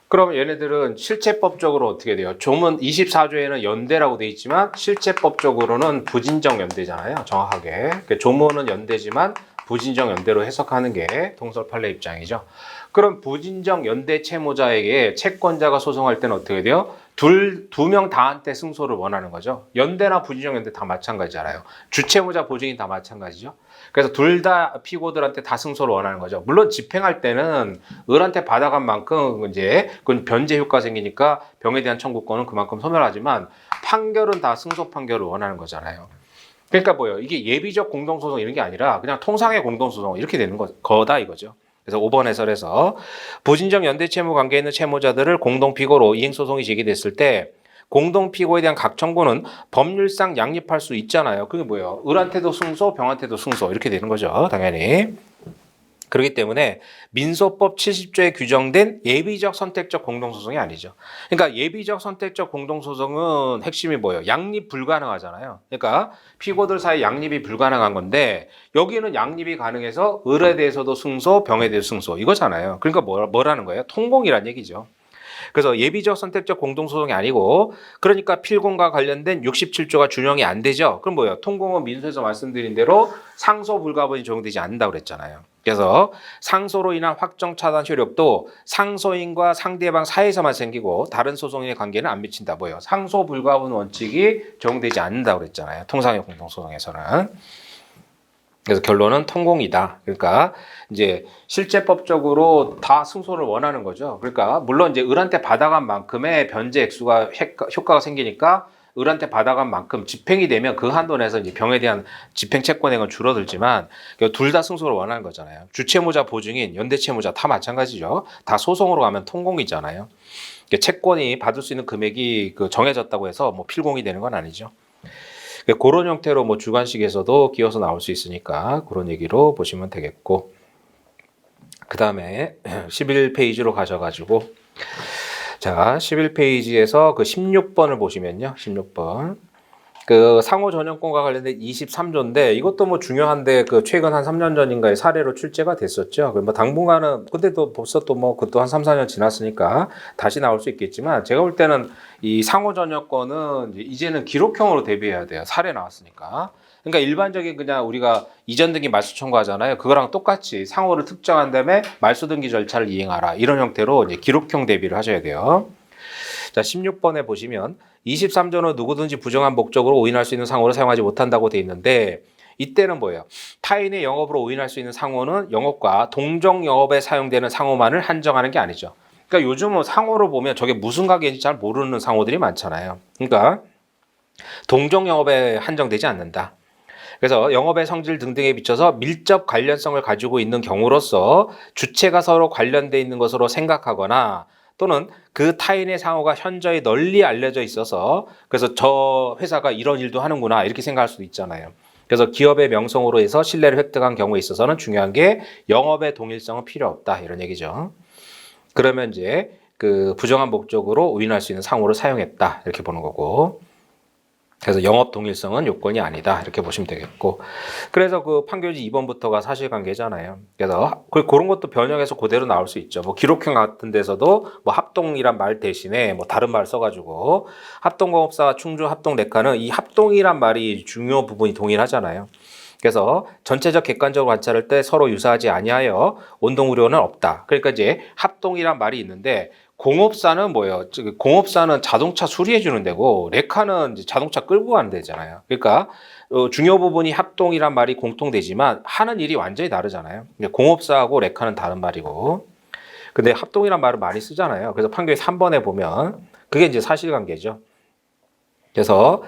Speaker 1: 그럼 얘네들은 실체법적으로 어떻게 돼요? 조문 24조에는 연대라고 돼 있지만 실체법적으로는 부진정 연대잖아요. 정확하게. 조문은 연대지만 부진정 연대로 해석하는 게 동설 판례 입장이죠. 그럼 부진정 연대 채무자에게 채권자가 소송할 때는 어떻게 돼요? 두 명 다한테 승소를 원하는 거죠. 연대나 부진정 연대 다 마찬가지잖아요. 주채무자 보증인 다 마찬가지죠. 그래서 둘 다 피고들한테 다 승소를 원하는 거죠. 물론 집행할 때는 을한테 받아간 만큼 이제 그건 변제 효과 생기니까 병에 대한 청구권은 그만큼 소멸하지만 판결은 다 승소 판결을 원하는 거잖아요. 그러니까 뭐예요? 이게 예비적 공동소송 이런 게 아니라 그냥 통상의 공동소송 이렇게 되는 거다 이거죠. 그래서 5번 해설에서 부진정 연대 채무 관계에 있는 채무자들을 공동피고로 이행소송이 제기됐을 때 공동피고에 대한 각 청구는 법률상 양립할 수 있잖아요. 그게 뭐예요? 을한테도 승소, 병한테도 승소 이렇게 되는 거죠. 당연히. 그렇기 때문에 민소법 70조에 규정된 예비적 선택적 공동소송이 아니죠. 그러니까 예비적 선택적 공동소송은 핵심이 뭐예요? 양립 불가능하잖아요. 그러니까 피고들 사이 양립이 불가능한 건데 여기는 양립이 가능해서 을에 대해서도 승소, 병에 대해서 승소 이거잖아요. 그러니까 뭐라는 거예요? 통공이란 얘기죠. 그래서 예비적 선택적 공동소송이 아니고 그러니까 필공과 관련된 67조가 준용이 안 되죠. 그럼 뭐예요? 통공은 민소에서 말씀드린 대로 상소 불가분이 적용되지 않는다고 그랬잖아요. 그래서 상소로 인한 확정 차단 효력도 상소인과 상대방 사이에서만 생기고 다른 소송인의 관계는 안 미친다. 뭐예요? 상소 불가분 원칙이 적용되지 않는다고 그랬잖아요. 통상의 공동소송에서는. 그래서 결론은 통공이다. 그러니까 이제 실제법적으로 다 승소를 원하는 거죠. 그러니까 물론 이제 을한테 받아간 만큼의 변제 액수가 효과가 생기니까 을한테 받아간 만큼 집행이 되면 그 한도 내에서 이제 병에 대한 집행 채권액은 줄어들지만 둘 다 승소를 원하는 거잖아요. 주채무자, 보증인, 연대채무자 다 마찬가지죠. 다 소송으로 가면 통공이잖아요. 채권이 받을 수 있는 금액이 정해졌다고 해서 뭐 필공이 되는 건 아니죠. 그런 형태로 뭐 주관식에서도 끼어서 나올 수 있으니까 그런 얘기로 보시면 되겠고, 그 다음에 11페이지로 가셔가지고, 자 11페이지에서 그 16번을 보시면요, 16번 그 상호 전용권과 관련된 23조인데 이것도 뭐 중요한데 그 최근 한 3년 전인가에 사례로 출제가 됐었죠. 뭐 당분간은 근데 또 벌써 또 뭐 그것도 한 3, 4년 지났으니까 다시 나올 수 있겠지만 제가 볼 때는 이 상호 전용권은 이제는 기록형으로 대비해야 돼요. 사례 나왔으니까. 그러니까 일반적인 그냥 우리가 이전 등기 말소 청구하잖아요. 그거랑 똑같이 상호를 특정한 다음에 말소 등기 절차를 이행하라. 이런 형태로 이제 기록형 대비를 하셔야 돼요. 자, 16번에 보시면 23조는 누구든지 부정한 목적으로 오인할 수 있는 상호를 사용하지 못한다고 돼 있는데 이때는 뭐예요? 타인의 영업으로 오인할 수 있는 상호는 영업과 동종 영업에 사용되는 상호만을 한정하는 게 아니죠. 그러니까 요즘은 상호를 보면 저게 무슨 가게인지 잘 모르는 상호들이 많잖아요. 그러니까 동종 영업에 한정되지 않는다. 그래서 영업의 성질 등등에 비춰서 밀접 관련성을 가지고 있는 경우로서 주체가 서로 관련돼 있는 것으로 생각하거나 또는 그 타인의 상호가 현저히 널리 알려져 있어서 그래서 저 회사가 이런 일도 하는구나 이렇게 생각할 수도 있잖아요. 그래서 기업의 명성으로 해서 신뢰를 획득한 경우에 있어서는 중요한 게 영업의 동일성은 필요 없다 이런 얘기죠. 그러면 이제 그 부정한 목적으로 오인할 수 있는 상호를 사용했다 이렇게 보는 거고, 그래서 영업 동일성은 요건이 아니다 이렇게 보시면 되겠고, 그래서 그 판결지 2번부터가 사실관계잖아요. 그래서 그런 것도 변형해서 그대로 나올 수 있죠. 뭐 기록형 같은 데서도 뭐 합동이란 말 대신에 뭐 다른 말 써가지고 합동공업사와 충주 합동레카는 이 합동이란 말이 중요 부분이 동일하잖아요. 그래서 전체적 객관적으로 관찰할 때 서로 유사하지 아니하여 온동 우려는 없다. 그러니까 이제 합동이란 말이 있는데 공업사는 뭐예요? 공업사는 자동차 수리해 주는 데고 레카는 이제 자동차 끌고 가는 데잖아요. 그러니까 중요 부분이 합동이란 말이 공통되지만 하는 일이 완전히 다르잖아요. 공업사하고 레카는 다른 말이고. 근데 합동이란 말을 많이 쓰잖아요. 그래서 판결 3번에 보면 그게 이제 사실관계죠. 그래서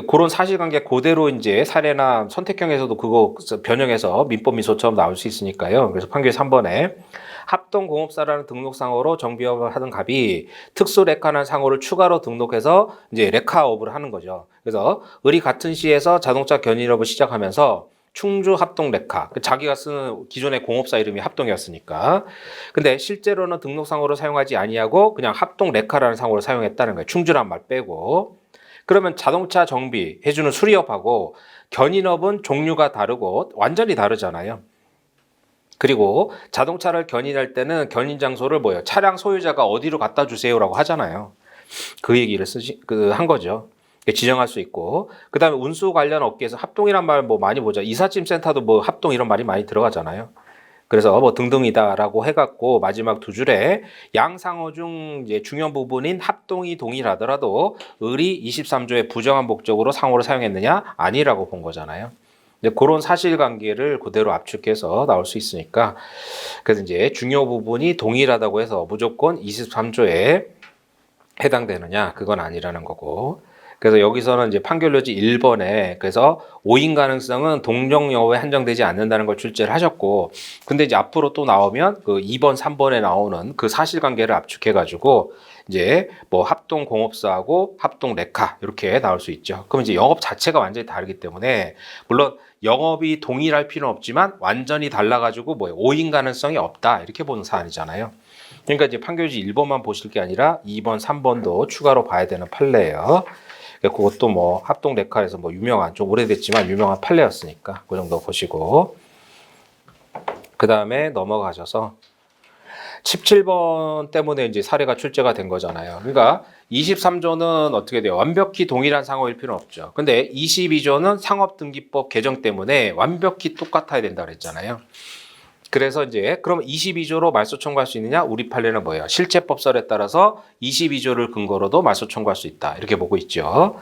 Speaker 1: 그런 사실관계 그대로 이제 사례나 선택형에서도 그거 변형해서 민법 미소처럼 나올 수 있으니까요. 그래서 판결 3번에 합동공업사라는 등록상호로 정비업을 하던 갑이 특수레카라는 상호를 추가로 등록해서 이제 레카업을 하는 거죠. 그래서 을이 같은 시에서 자동차 견인업을 시작하면서 충주 합동레카, 자기가 쓰는 기존의 공업사 이름이 합동이었으니까. 근데 실제로는 등록상호를 사용하지 아니하고 그냥 합동레카라는 상호를 사용했다는 거예요. 충주란 말 빼고. 그러면 자동차 정비 해주는 수리업하고 견인업은 종류가 다르고 완전히 다르잖아요. 그리고 자동차를 견인할 때는 견인 장소를 뭐예요? 차량 소유자가 어디로 갖다 주세요라고 하잖아요. 그 얘기를 한 거죠. 지정할 수 있고, 그 다음에 운수 관련 업계에서 합동이란 말 뭐 많이 보죠. 이삿짐 센터도 뭐 합동 이런 말이 많이 들어가잖아요. 그래서 뭐 등등이다라고 해갖고 마지막 두 줄에 양상호 중 이제 중요 부분인 합동이 동일하더라도 을이 23조의 부정한 목적으로 상호를 사용했느냐? 아니라고 본 거잖아요. 이제 그런 사실관계를 그대로 압축해서 나올 수 있으니까, 그래서 이제 중요 부분이 동일하다고 해서 무조건 23조에 해당되느냐? 그건 아니라는 거고. 그래서 여기서는 이제 판결료지 1번에 그래서 오인 가능성은 동종 영업에 한정되지 않는다는 걸 출제를 하셨고, 근데 이제 앞으로 또 나오면 그 2번, 3번에 나오는 그 사실관계를 압축해가지고 이제 뭐 합동 공업사하고 합동 레카 이렇게 나올 수 있죠. 그럼 이제 영업 자체가 완전히 다르기 때문에 물론 영업이 동일할 필요는 없지만 완전히 달라가지고 뭐 오인 가능성이 없다 이렇게 보는 사안이잖아요. 그러니까 이제 판결지 1번만 보실 게 아니라 2번, 3번도 추가로 봐야 되는 판례예요. 그것도 뭐 합동 레카에서 뭐 유명한, 좀 오래됐지만 유명한 판례였으니까 그 정도 보시고, 그 다음에 넘어가셔서 17번 때문에 이제 사례가 출제가 된 거잖아요. 그러니까 23조는 어떻게 돼요? 완벽히 동일한 상호일 필요는 없죠. 근데 22조는 상업등기법 개정 때문에 완벽히 똑같아야 된다 그랬잖아요. 그래서 이제 그럼 22조로 말소 청구할 수 있느냐? 우리 판례는 뭐예요? 실체법설에 따라서 22조를 근거로도 말소 청구할 수 있다. 이렇게 보고 있죠.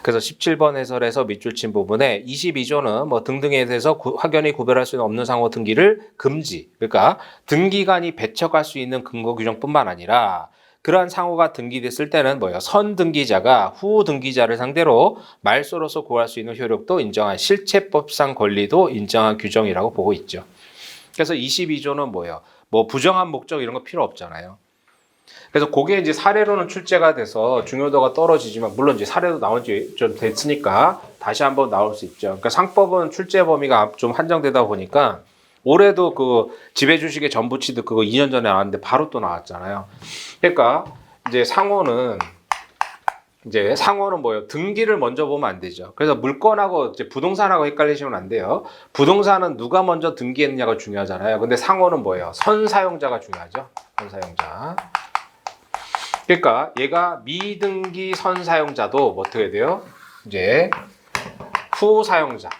Speaker 1: 그래서 17번 해설에서 밑줄 친 부분에 22조는 뭐 등등에 대해서 확연히 구별할 수 없는 상호 등기를 금지. 그러니까 등기관이 배척할 수 있는 근거 규정뿐만 아니라 그러한 상호가 등기됐을 때는 뭐예요? 선 등기자가 후 등기자를 상대로 말소로서 고할 수 있는 효력도 인정한 실체법상 권리도 인정한 규정이라고 보고 있죠. 그래서 22조는 뭐예요? 뭐 부정한 목적 이런 거 필요 없잖아요. 그래서 그게 이제 사례로는 출제가 돼서 중요도가 떨어지지만 물론 이제 사례도 나온 지 좀 됐으니까 다시 한번 나올 수 있죠. 그러니까 상법은 출제 범위가 좀 한정되다 보니까 올해도 그 지배주식의 전부 취득 그거 2년 전에 나왔는데 바로 또 나왔잖아요. 그러니까 이제 상호는 뭐예요? 등기를 먼저 보면 안 되죠. 그래서 물건하고 이제 부동산하고 헷갈리시면 안 돼요. 부동산은 누가 먼저 등기했느냐가 중요하잖아요. 근데 상호는 뭐예요? 선사용자가 중요하죠. 선사용자. 그러니까 얘가 미등기 선사용자도 뭐 어떻게 돼요? 이제 후사용자.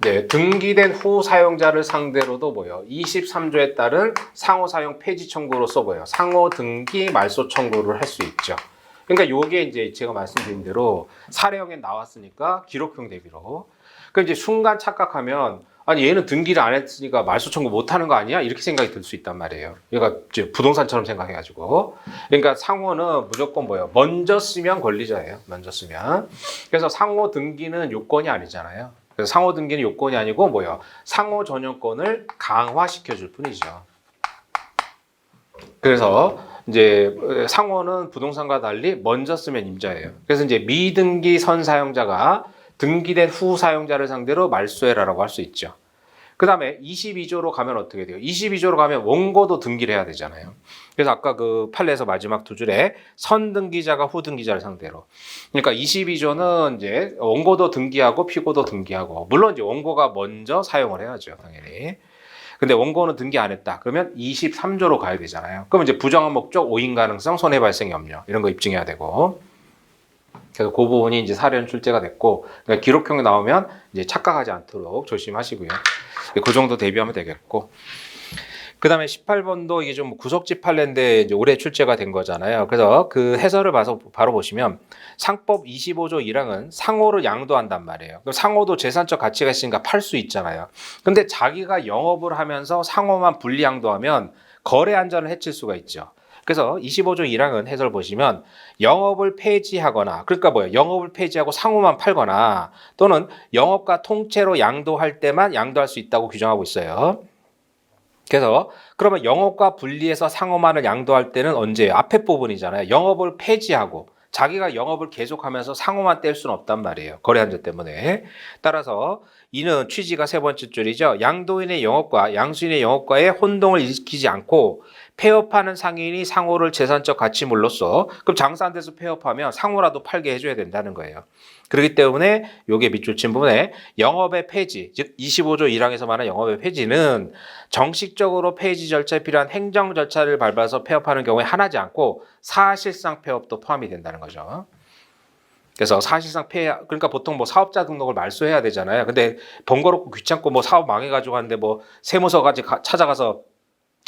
Speaker 1: 네, 등기된 후 사용자를 상대로도 뭐예요? 23조에 따른 상호 사용 폐지 청구로서 뭐예요? 상호 등기 말소 청구를 할 수 있죠. 그러니까 요게 이제 제가 말씀드린 대로 사례형에 나왔으니까 기록형 대비로. 그럼 이제 순간 착각하면 아니 얘는 등기를 안 했으니까 말소 청구 못 하는 거 아니야? 이렇게 생각이 들 수 있단 말이에요. 얘가 이제 부동산처럼 생각해가지고. 그러니까 상호는 무조건 뭐예요? 먼저 쓰면 권리자예요. 먼저 쓰면. 그래서 상호 등기는 요건이 아니잖아요. 그래서 상호 등기는 요건이 아니고 뭐예요? 상호 전용권을 강화시켜 줄 뿐이죠. 그래서 이제 상호는 부동산과 달리 먼저 쓰면 임자예요. 그래서 이제 미등기 선사용자가 등기된 후 사용자를 상대로 말소해라라고 할 수 있죠. 그 다음에 22조로 가면 어떻게 돼요? 22조로 가면 원고도 등기를 해야 되잖아요. 그래서 아까 그 판례에서 마지막 두 줄에 선등기자가 후등기자를 상대로. 그러니까 22조는 이제 원고도 등기하고 피고도 등기하고, 물론 이제 원고가 먼저 사용을 해야죠, 당연히. 근데 원고는 등기 안 했다. 그러면 23조로 가야 되잖아요. 그럼 이제 부정한 목적, 오인 가능성, 손해 발생 염려 이런 거 입증해야 되고. 그래서 그 부분이 이제 사례는 출제가 됐고, 그러니까 기록형이 나오면 이제 착각하지 않도록 조심하시고요. 그 정도 대비하면 되겠고. 그 다음에 18번도 이게 좀 구속지 판례인데 이제 올해 출제가 된 거잖아요. 그래서 그 해설을 봐서 바로 보시면 상법 25조 1항은 상호를 양도한단 말이에요. 그럼 상호도 재산적 가치가 있으니까 팔 수 있잖아요. 근데 자기가 영업을 하면서 상호만 분리 양도하면 거래 안전을 해칠 수가 있죠. 그래서 25조 1항은 해설 보시면 영업을 폐지하거나, 그러니까 뭐예요? 영업을 폐지하고 상호만 팔거나 또는 영업과 통째로 양도할 때만 양도할 수 있다고 규정하고 있어요. 그래서 그러면 영업과 분리해서 상호만을 양도할 때는 언제예요? 앞에 부분이잖아요. 영업을 폐지하고 자기가 영업을 계속하면서 상호만 뗄 수는 없단 말이에요. 거래 한정 때문에. 따라서 이는 취지가 세 번째 줄이죠. 양도인의 영업과 양수인의 영업과의 혼동을 일으키지 않고 폐업하는 상인이 상호를 재산적 가치물로써, 그럼 장사 안 돼서 폐업하면 상호라도 팔게 해줘야 된다는 거예요. 그렇기 때문에 요게 밑줄 친 부분에 영업의 폐지, 즉 25조 1항에서 말하는 영업의 폐지는 정식적으로 폐지 절차에 필요한 행정 절차를 밟아서 폐업하는 경우에 하나지 않고 사실상 폐업도 포함이 된다는 거죠. 그래서 사실상 그러니까 보통 뭐 사업자 등록을 말소해야 되잖아요. 근데 번거롭고 귀찮고 뭐 사업 망해가지고 하는데 뭐 세무서까지 찾아가서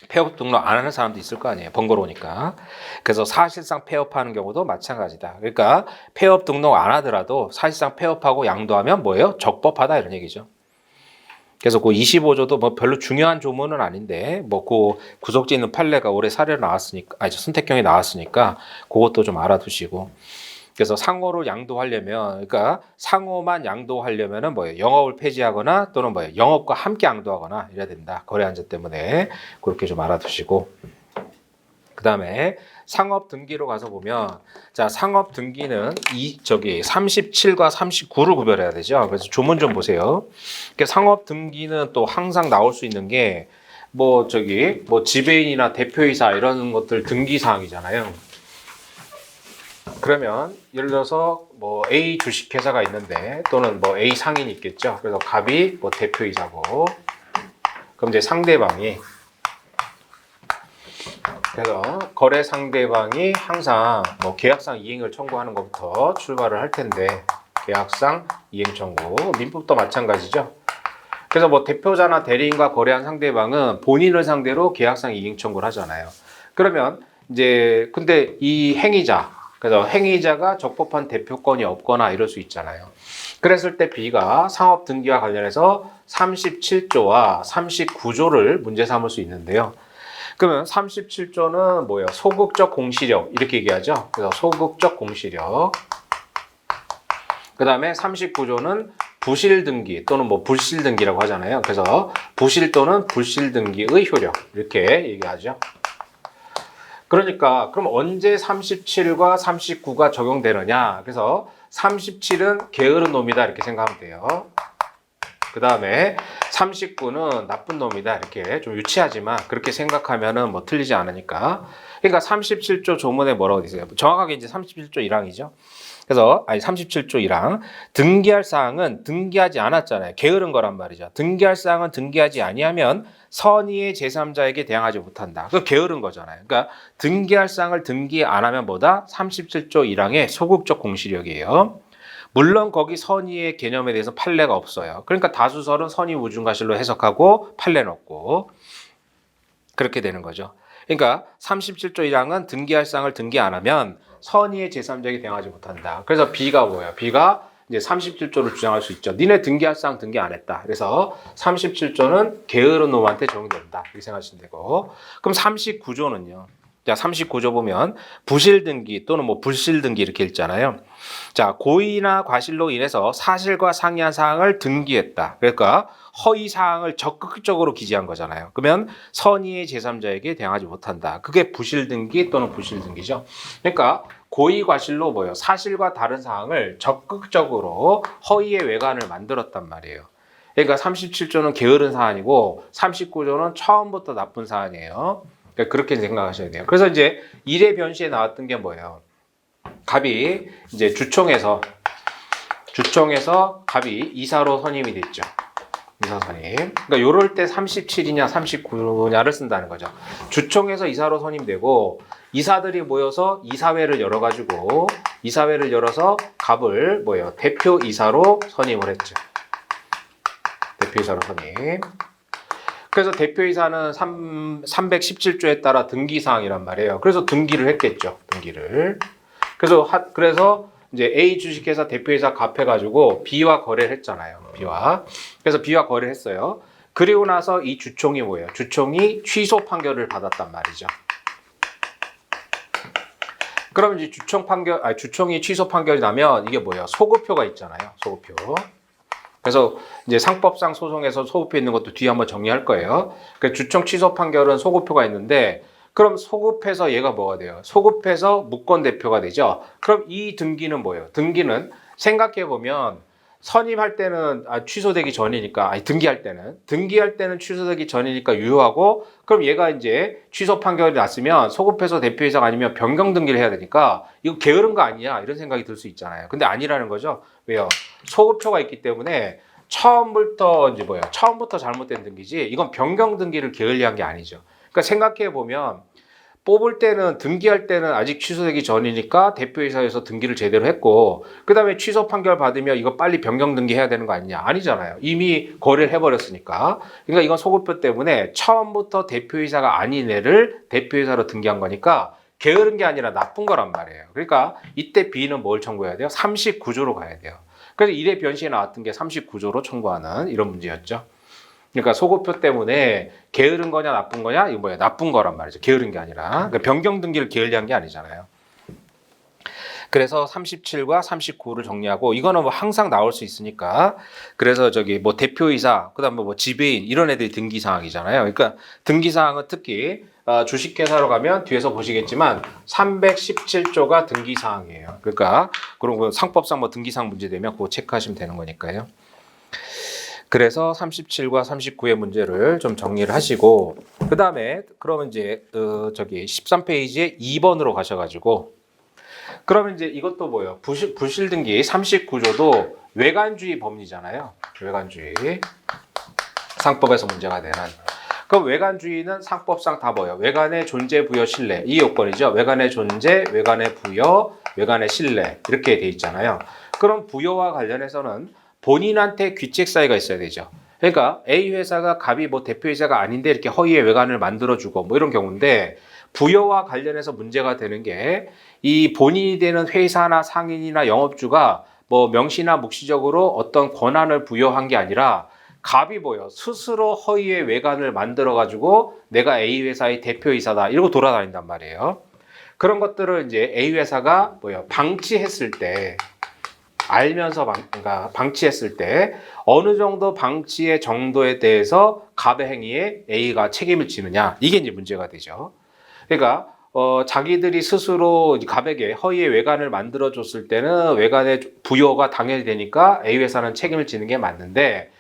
Speaker 1: 폐업 등록 안 하는 사람도 있을 거 아니에요. 번거로우니까. 그래서 사실상 폐업하는 경우도 마찬가지다. 그러니까 폐업 등록 안 하더라도 사실상 폐업하고 양도하면 뭐예요? 적법하다 이런 얘기죠. 그래서 그 25조도 뭐 별로 중요한 조문은 아닌데 뭐 그 구속지 있는 판례가 올해 사례로 나왔으니까, 아니 선택형이 나왔으니까 그것도 좀 알아두시고. 그래서 상호를 양도하려면, 그러니까 상호만 양도하려면은 뭐예요? 영업을 폐지하거나 또는 뭐예요? 영업과 함께 양도하거나 이래야 된다. 거래 안전 때문에 그렇게 좀 알아두시고. 그 다음에 상업 등기로 가서 보면, 자, 상업 등기는 37과 39를 구별해야 되죠. 그래서 조문 좀 보세요. 그러니까 상업 등기는 또 항상 나올 수 있는 게 뭐 지배인이나 대표이사 이런 것들 등기 사항이잖아요. 그러면 예를 들어서 뭐 A 주식회사가 있는데 또는 뭐 A 상인이 있겠죠. 그래서 갑이 뭐 대표이사고, 그럼 이제 상대방이, 그래서 거래 상대방이 항상 뭐 계약상 이행을 청구하는 것부터 출발을 할 텐데, 계약상 이행 청구, 민법도 마찬가지죠. 그래서 뭐 대표자나 대리인과 거래한 상대방은 본인을 상대로 계약상 이행 청구를 하잖아요. 그러면 이제 근데 이 행위자, 그래서 행위자가 적법한 대표권이 없거나 이럴 수 있잖아요. 그랬을 때 B가 상업 등기와 관련해서 37조와 39조를 문제 삼을 수 있는데요. 그러면 37조는 뭐예요? 소극적 공시력 이렇게 얘기하죠. 그래서 소극적 공시력. 그 다음에 39조는 부실 등기 또는 뭐 불실 등기라고 하잖아요. 그래서 부실 또는 불실 등기의 효력 이렇게 얘기하죠. 그러니까 그럼 언제 37과 39가 적용되느냐? 그래서 37은 게으른 놈이다 이렇게 생각하면 돼요. 그 다음에 39는 나쁜 놈이다 이렇게 좀 유치하지만 그렇게 생각하면은 뭐 틀리지 않으니까. 그러니까 37조 조문에 뭐라고 되어 있어요? 정확하게 이제 37조 1항이죠. 그래서 37조 1항 등기할 사항은 등기하지 않았잖아요. 게으른 거란 말이죠. 등기할 사항은 등기하지 아니하면 선의의 제3자에게 대항하지 못한다. 그 게으른 거잖아요. 그러니까 등기할 사항을 등기 안 하면 뭐다? 37조 1항의 소극적 공시력이에요. 물론 거기 선의의 개념에 대해서 판례가 없어요. 그러니까 다수설은 선의 우중과실로 해석하고 판례는 없고 그렇게 되는 거죠. 그러니까 37조 1항은 등기할 사항을 등기 안 하면 선의의 제3자에게 대항하지 못한다. 그래서 B가 뭐예요? B가 이제 37조를 주장할 수 있죠. 니네 등기할 사항 등기 안 했다. 그래서 37조는 게으른 놈한테 적용된다. 이렇게 생각하시면 되고. 그럼 39조는요. 자, 39조 보면 부실 등기 또는 뭐 불실 등기 이렇게 있잖아요. 자, 고의나 과실로 인해서 사실과 상이한 사항을 등기했다. 그러니까 허위 사항을 적극적으로 기재한 거잖아요. 그러면 선의의 제3자에게 대항하지 못한다. 그게 부실 등기 또는 불실 등기죠. 그러니까 고의 과실로 뭐예요? 사실과 다른 사항을 적극적으로 허위의 외관을 만들었단 말이에요. 그러니까 37조는 게으른 사안이고 39조는 처음부터 나쁜 사안이에요. 그러니까 그렇게 생각하셔야 돼요. 그래서 이제 1의 변시에 나왔던 게 뭐예요? 갑이 이제 주총에서 갑이 이사로 선임이 됐죠. 이사 선임. 그러니까 요럴 때 37이냐 39냐를 쓴다는 거죠. 주총에서 이사로 선임되고 이사들이 모여서 이사회를 열어가지고 이사회를 열어서 갑을 뭐예요? 대표이사로 선임을 했죠. 대표이사로 선임. 그래서 대표이사는 317조에 따라 등기사항이란 말이에요. 그래서 등기를 했겠죠. 등기를. 그래서 이제 A 주식회사 대표이사 갑해가지고 B와 거래를 했잖아요. 그래서 B와 거래를 했어요. 그리고 나서 이 주총이 뭐예요? 주총이 취소 판결을 받았단 말이죠. 그럼 이제 주총이 취소 판결이 나면 이게 뭐예요? 소급표가 있잖아요. 소급표. 그래서 이제 상법상 소송에서 소급표 있는 것도 뒤에 한번 정리할 거예요. 그 주총 취소 판결은 소급표가 있는데 그럼 소급해서 얘가 뭐가 돼요? 소급해서 무권 대표가 되죠. 그럼 이 등기는 뭐예요? 등기는 생각해 보면 선임할 때는 취소되기 전이니까 등기할 때는 취소되기 전이니까 유효하고 그럼 얘가 이제 취소 판결이 났으면 소급해서 대표이사가 아니면 변경 등기를 해야 되니까 이거 게으른 거 아니냐 이런 생각이 들 수 있잖아요. 근데 아니라는 거죠. 왜요? 소급표가 있기 때문에 처음부터 잘못된 등기지 이건 변경 등기를 게을리한 게 아니죠. 그러니까 생각해 보면 뽑을 때는 등기할 때는 아직 취소되기 전이니까 대표이사에서 등기를 제대로 했고 그 다음에 취소 판결 받으면 이거 빨리 변경 등기해야 되는 거 아니냐? 아니잖아요. 이미 거래를 해버렸으니까. 그러니까 이건 소급표 때문에 처음부터 대표이사가 아닌 애를 대표이사로 등기한 거니까 게으른 게 아니라 나쁜 거란 말이에요. 그러니까 이때 B는 뭘 청구해야 돼요? 39조로 가야 돼요. 그래서 1의 변시에 나왔던 게 39조로 청구하는 이런 문제였죠. 그러니까 소급표 때문에 게으른 거냐 나쁜 거냐? 이거 뭐야? 나쁜 거란 말이죠. 게으른 게 아니라. 그러니까 변경 등기를 게을리한 게 아니잖아요. 그래서 37과 39를 정리하고 이거는 뭐 항상 나올 수 있으니까 그래서 뭐 대표이사 그다음에 뭐 지배인 이런 애들이 등기 사항이잖아요. 그러니까 등기 사항은 특히 주식회사로 가면 뒤에서 보시겠지만 317조가 등기 사항이에요. 그러니까 그런 거 상법상 뭐 등기 사항 문제 되면 그거 체크하시면 되는 거니까요. 그래서 37과 39의 문제를 좀 정리를 하시고 그 다음에 그러면 이제 13페이지에 2번으로 가셔가지고 그러면 이제 이것도 뭐예요? 불실 등기 39조도 외관주의 법리잖아요. 외관주의 상법에서 문제가 되는. 그럼 외관주의는 상법상 다 뭐예요? 외관의 존재, 부여, 신뢰 이 요건이죠. 외관의 존재, 외관의 부여, 외관의 신뢰 이렇게 돼 있잖아요. 그럼 부여와 관련해서는 본인한테 귀책 사유가 있어야 되죠. 그러니까 A 회사가 갑이 뭐 대표이사가 아닌데 이렇게 허위의 외관을 만들어주고 뭐 이런 경우인데 부여와 관련해서 문제가 되는 게 이 본인이 되는 회사나 상인이나 영업주가 뭐 명시나 묵시적으로 어떤 권한을 부여한 게 아니라 갑이 뭐요? 스스로 허위의 외관을 만들어가지고 내가 A 회사의 대표이사다 이러고 돌아다닌단 말이에요. 그런 것들을 이제 A 회사가 뭐요? 방치했을 때 알면서 그러니까 방치했을 때 어느 정도 방치의 정도에 대해서 갑의 행위에 A가 책임을 지느냐 이게 이제 문제가 되죠. 그러니까 자기들이 스스로 갑에게 허위의 외관을 만들어줬을 때는 외관의 부여가 당연히 되니까 A 회사는 책임을 지는 게 맞는데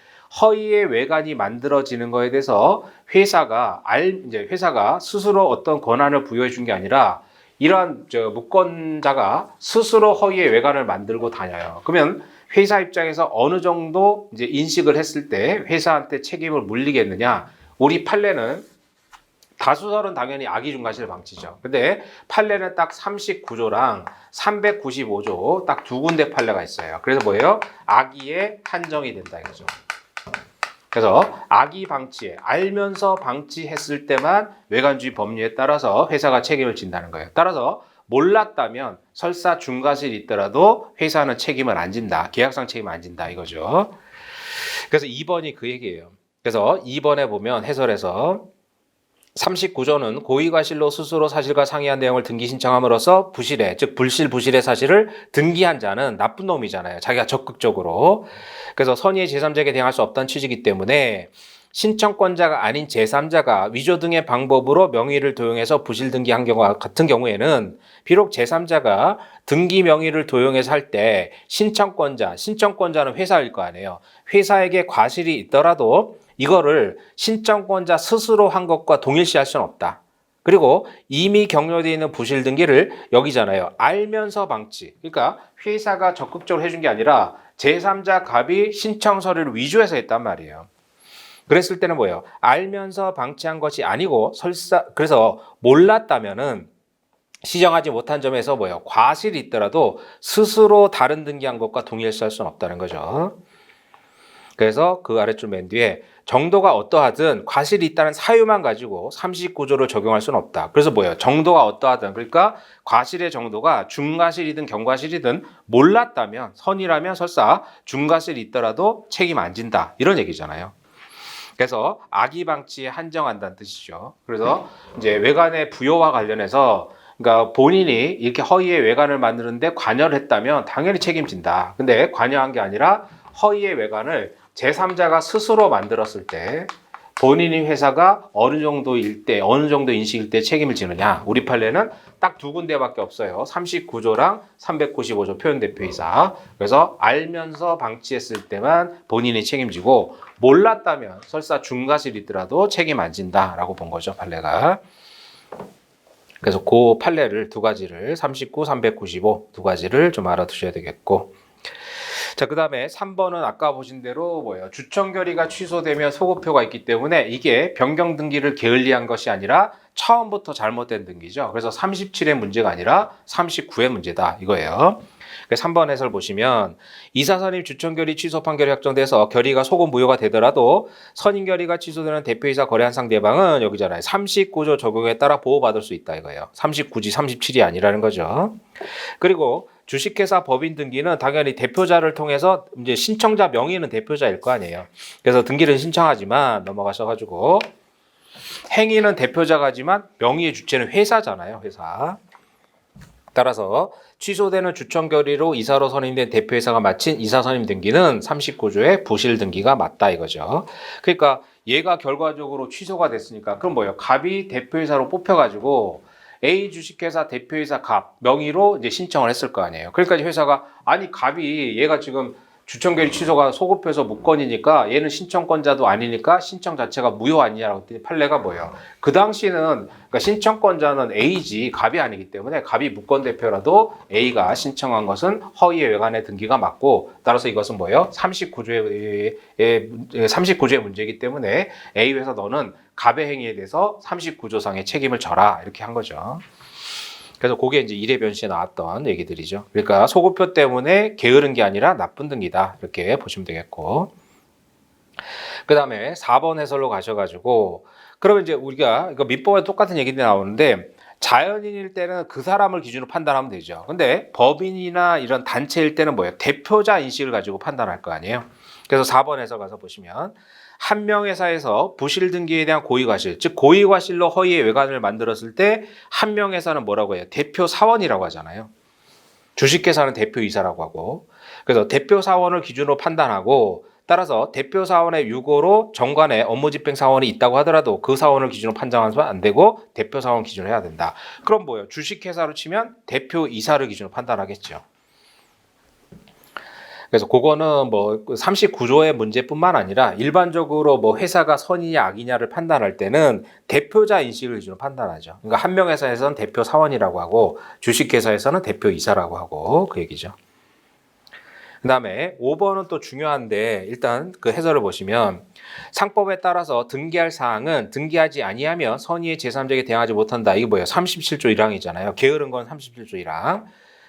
Speaker 1: 허위의 외관이 만들어지는 거에 대해서 이제 회사가 스스로 어떤 권한을 부여해 준 게 아니라 이러한 무권자가 스스로 허위의 외관을 만들고 다녀요. 그러면 회사 입장에서 어느 정도 이제 인식을 했을 때 회사한테 책임을 물리겠느냐? 우리 판례는 다수설은 당연히 악의중과실 방치죠. 근데 판례는 딱 39조랑 395조 딱 두 군데 판례가 있어요. 그래서 뭐예요? 악의에 한정이 된다 이거죠. 그래서 악의 방치에 알면서 방치했을 때만 외관주의 법률에 따라서 회사가 책임을 진다는 거예요. 따라서 몰랐다면 설사 중과실이 있더라도 회사는 책임을 안 진다. 계약상 책임을 안 진다 이거죠. 그래서 2번이 그 얘기예요. 그래서 2번에 보면 해설에서 39조는 고의과실로 스스로 사실과 상이한 내용을 등기 신청함으로써 부실의, 즉 불실의 사실을 등기한 자는 나쁜 놈이잖아요. 자기가 적극적으로. 그래서 선의의 제3자에게 대항할 수 없다는 취지이기 때문에 신청권자가 아닌 제3자가 위조 등의 방법으로 명의를 도용해서 부실 등기한 경우와 같은 경우에는 비록 제3자가 등기 명의를 도용해서 할 때 신청권자는 회사일 거 아니에요. 회사에게 과실이 있더라도 이거를 신청권자 스스로 한 것과 동일시할 수는 없다. 그리고 이미 경로되어 있는 부실 등기를 여기잖아요. 알면서 방치. 그러니까 회사가 적극적으로 해준 게 아니라 제3자 갑이 신청 서류를 위조해서 했단 말이에요. 그랬을 때는 뭐예요? 알면서 방치한 것이 아니고 그래서 몰랐다면은 시정하지 못한 점에서 뭐예요? 과실이 있더라도 스스로 다른 등기한 것과 동일시할 수는 없다는 거죠. 그래서 그 아래줄 맨 뒤에 정도가 어떠하든 과실이 있다는 사유만 가지고 39조를 적용할 수는 없다. 그래서 뭐예요? 정도가 어떠하든 그러니까 과실의 정도가 중과실이든 경과실이든 몰랐다면 선이라면 설사 중과실이 있더라도 책임 안 진다. 이런 얘기잖아요. 그래서 악의 방치에 한정한다는 뜻이죠. 그래서 이제 외관의 부여와 관련해서 그러니까 본인이 이렇게 허위의 외관을 만드는데 관여를 했다면 당연히 책임진다. 근데 관여한 게 아니라 허위의 외관을 제3자가 스스로 만들었을 때 본인이 회사가 어느 정도 인식일 때 책임을 지느냐. 우리 판례는 딱 두 군데밖에 없어요. 39조랑 395조 표현대표이사. 그래서 알면서 방치했을 때만 본인이 책임지고 몰랐다면 설사 중과실이 있더라도 책임 안 진다라고 본 거죠. 판례가. 그래서 그 판례를 두 가지를 39, 395 두 가지를 좀 알아두셔야 되겠고 자, 그 다음에 3번은 아까 보신 대로 뭐예요? 주청 결의가 취소되면 소급표가 있기 때문에 이게 변경 등기를 게을리한 것이 아니라 처음부터 잘못된 등기죠. 그래서 37의 문제가 아니라 39의 문제다 이거예요. 3번 해설 보시면 이사 선임 주청 결의 취소 판결이 확정돼서 결의가 소급 무효가 되더라도 선임 결의가 취소되는 대표이사 거래한 상대방은 여기잖아요. 39조 적용에 따라 보호받을 수 있다 이거예요. 39지 37이 아니라는 거죠. 그리고 주식회사 법인 등기는 당연히 대표자를 통해서 이제 신청자 명의는 대표자일 거 아니에요. 그래서 등기를 신청하지만 넘어가셔가지고 행위는 대표자가지만 명의의 주체는 회사잖아요. 회사. 따라서 취소되는 주청 결의로 이사로 선임된 대표이사가 마친 이사 선임 등기는 39조의 부실 등기가 맞다 이거죠. 그러니까 얘가 결과적으로 취소가 됐으니까 그럼 뭐예요? 갑이 대표이사로 뽑혀가지고 A 주식회사 대표이사 갑 명의로 이제 신청을 했을 거 아니에요. 그러니까 회사가 아니 갑이 얘가 지금 주청결의 취소가 소급해서 무건이니까 얘는 신청권자도 아니니까 신청 자체가 무효 아니냐라고 했더니 판례가 뭐예요? 그 당시는 그러니까 신청권자는 A지 갑이 아니기 때문에 갑이 무건 대표라도 A가 신청한 것은 허위의 외관의 등기가 맞고 따라서 이것은 뭐예요? 39조의 문제이기 때문에 A 회사 너는 갑의 행위에 대해서 39조상의 책임을 져라 이렇게 한 거죠. 그래서 그게 이제 일회 변시에 나왔던 얘기들이죠. 그러니까 소급표 때문에 게으른 게 아니라 나쁜 등기다 이렇게 보시면 되겠고 그 다음에 4번 해설로 가셔가지고 그러면 이제 우리가 이거 민법에 똑같은 얘기들이 나오는데 자연인일 때는 그 사람을 기준으로 판단하면 되죠. 근데 법인이나 이런 단체일 때는 뭐예요? 대표자 인식을 가지고 판단할 거 아니에요. 그래서 4번 해설 가서 보시면 한 명회사에서 부실 등기에 대한 고의과실, 즉 고의과실로 허위의 외관을 만들었을 때 한 명회사는 뭐라고 해요? 대표 사원이라고 하잖아요. 주식회사는 대표이사라고 하고, 그래서 대표 사원을 기준으로 판단하고, 따라서 대표 사원의 유고로 정관에 업무집행 사원이 있다고 하더라도 그 사원을 기준으로 판단하면 안 되고 대표 사원 기준으로 해야 된다. 그럼 뭐예요? 주식회사로 치면 대표이사를 기준으로 판단하겠죠. 그래서 그거는 뭐 39조의 문제뿐만 아니라 일반적으로 뭐 회사가 선이냐 악이냐를 판단할 때는 대표자 인식을 기준으로 판단하죠. 그러니까 한 명 회사에서는 대표 사원이라고 하고 주식회사에서는 대표이사라고 하고 그 얘기죠. 그 다음에 5번은 또 중요한데 일단 그 해설을 보시면 상법에 따라서 등기할 사항은 등기하지 아니하면 선의의 제3자에게 대항하지 못한다. 이게 뭐예요? 37조 1항이잖아요. 게으른 건 37조 1항.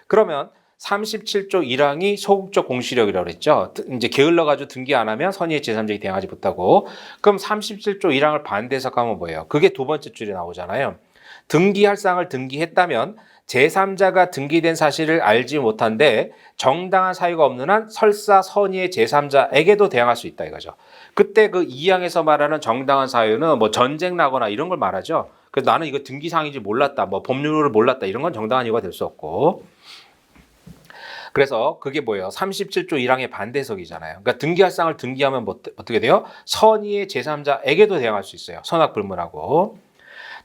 Speaker 1: 그러면 37조 1항이 소극적 공시력이라고 그랬죠. 이제 게을러가지고 등기 안 하면 선의의 제3자에게 대항하지 못하고. 그럼 37조 1항을 반대 해석하면 뭐예요? 그게 두 번째 줄에 나오잖아요. 등기할 사항을 등기했다면 제3자가 등기된 사실을 알지 못한데 정당한 사유가 없는 한 설사 선의의 제3자에게도 대항할 수 있다 이거죠. 그때 그 2항에서 말하는 정당한 사유는 뭐 전쟁 나거나 이런 걸 말하죠. 그래서 나는 이거 등기사항인지 몰랐다, 뭐 법률을 몰랐다 이런 건 정당한 이유가 될 수 없고. 그래서 그게 뭐예요? 37조 1항의 반대석이잖아요. 그러니까 등기할 사항을 등기하면 뭐 어떻게 돼요? 선의의 제3자에게도 대항할 수 있어요. 선악불문하고.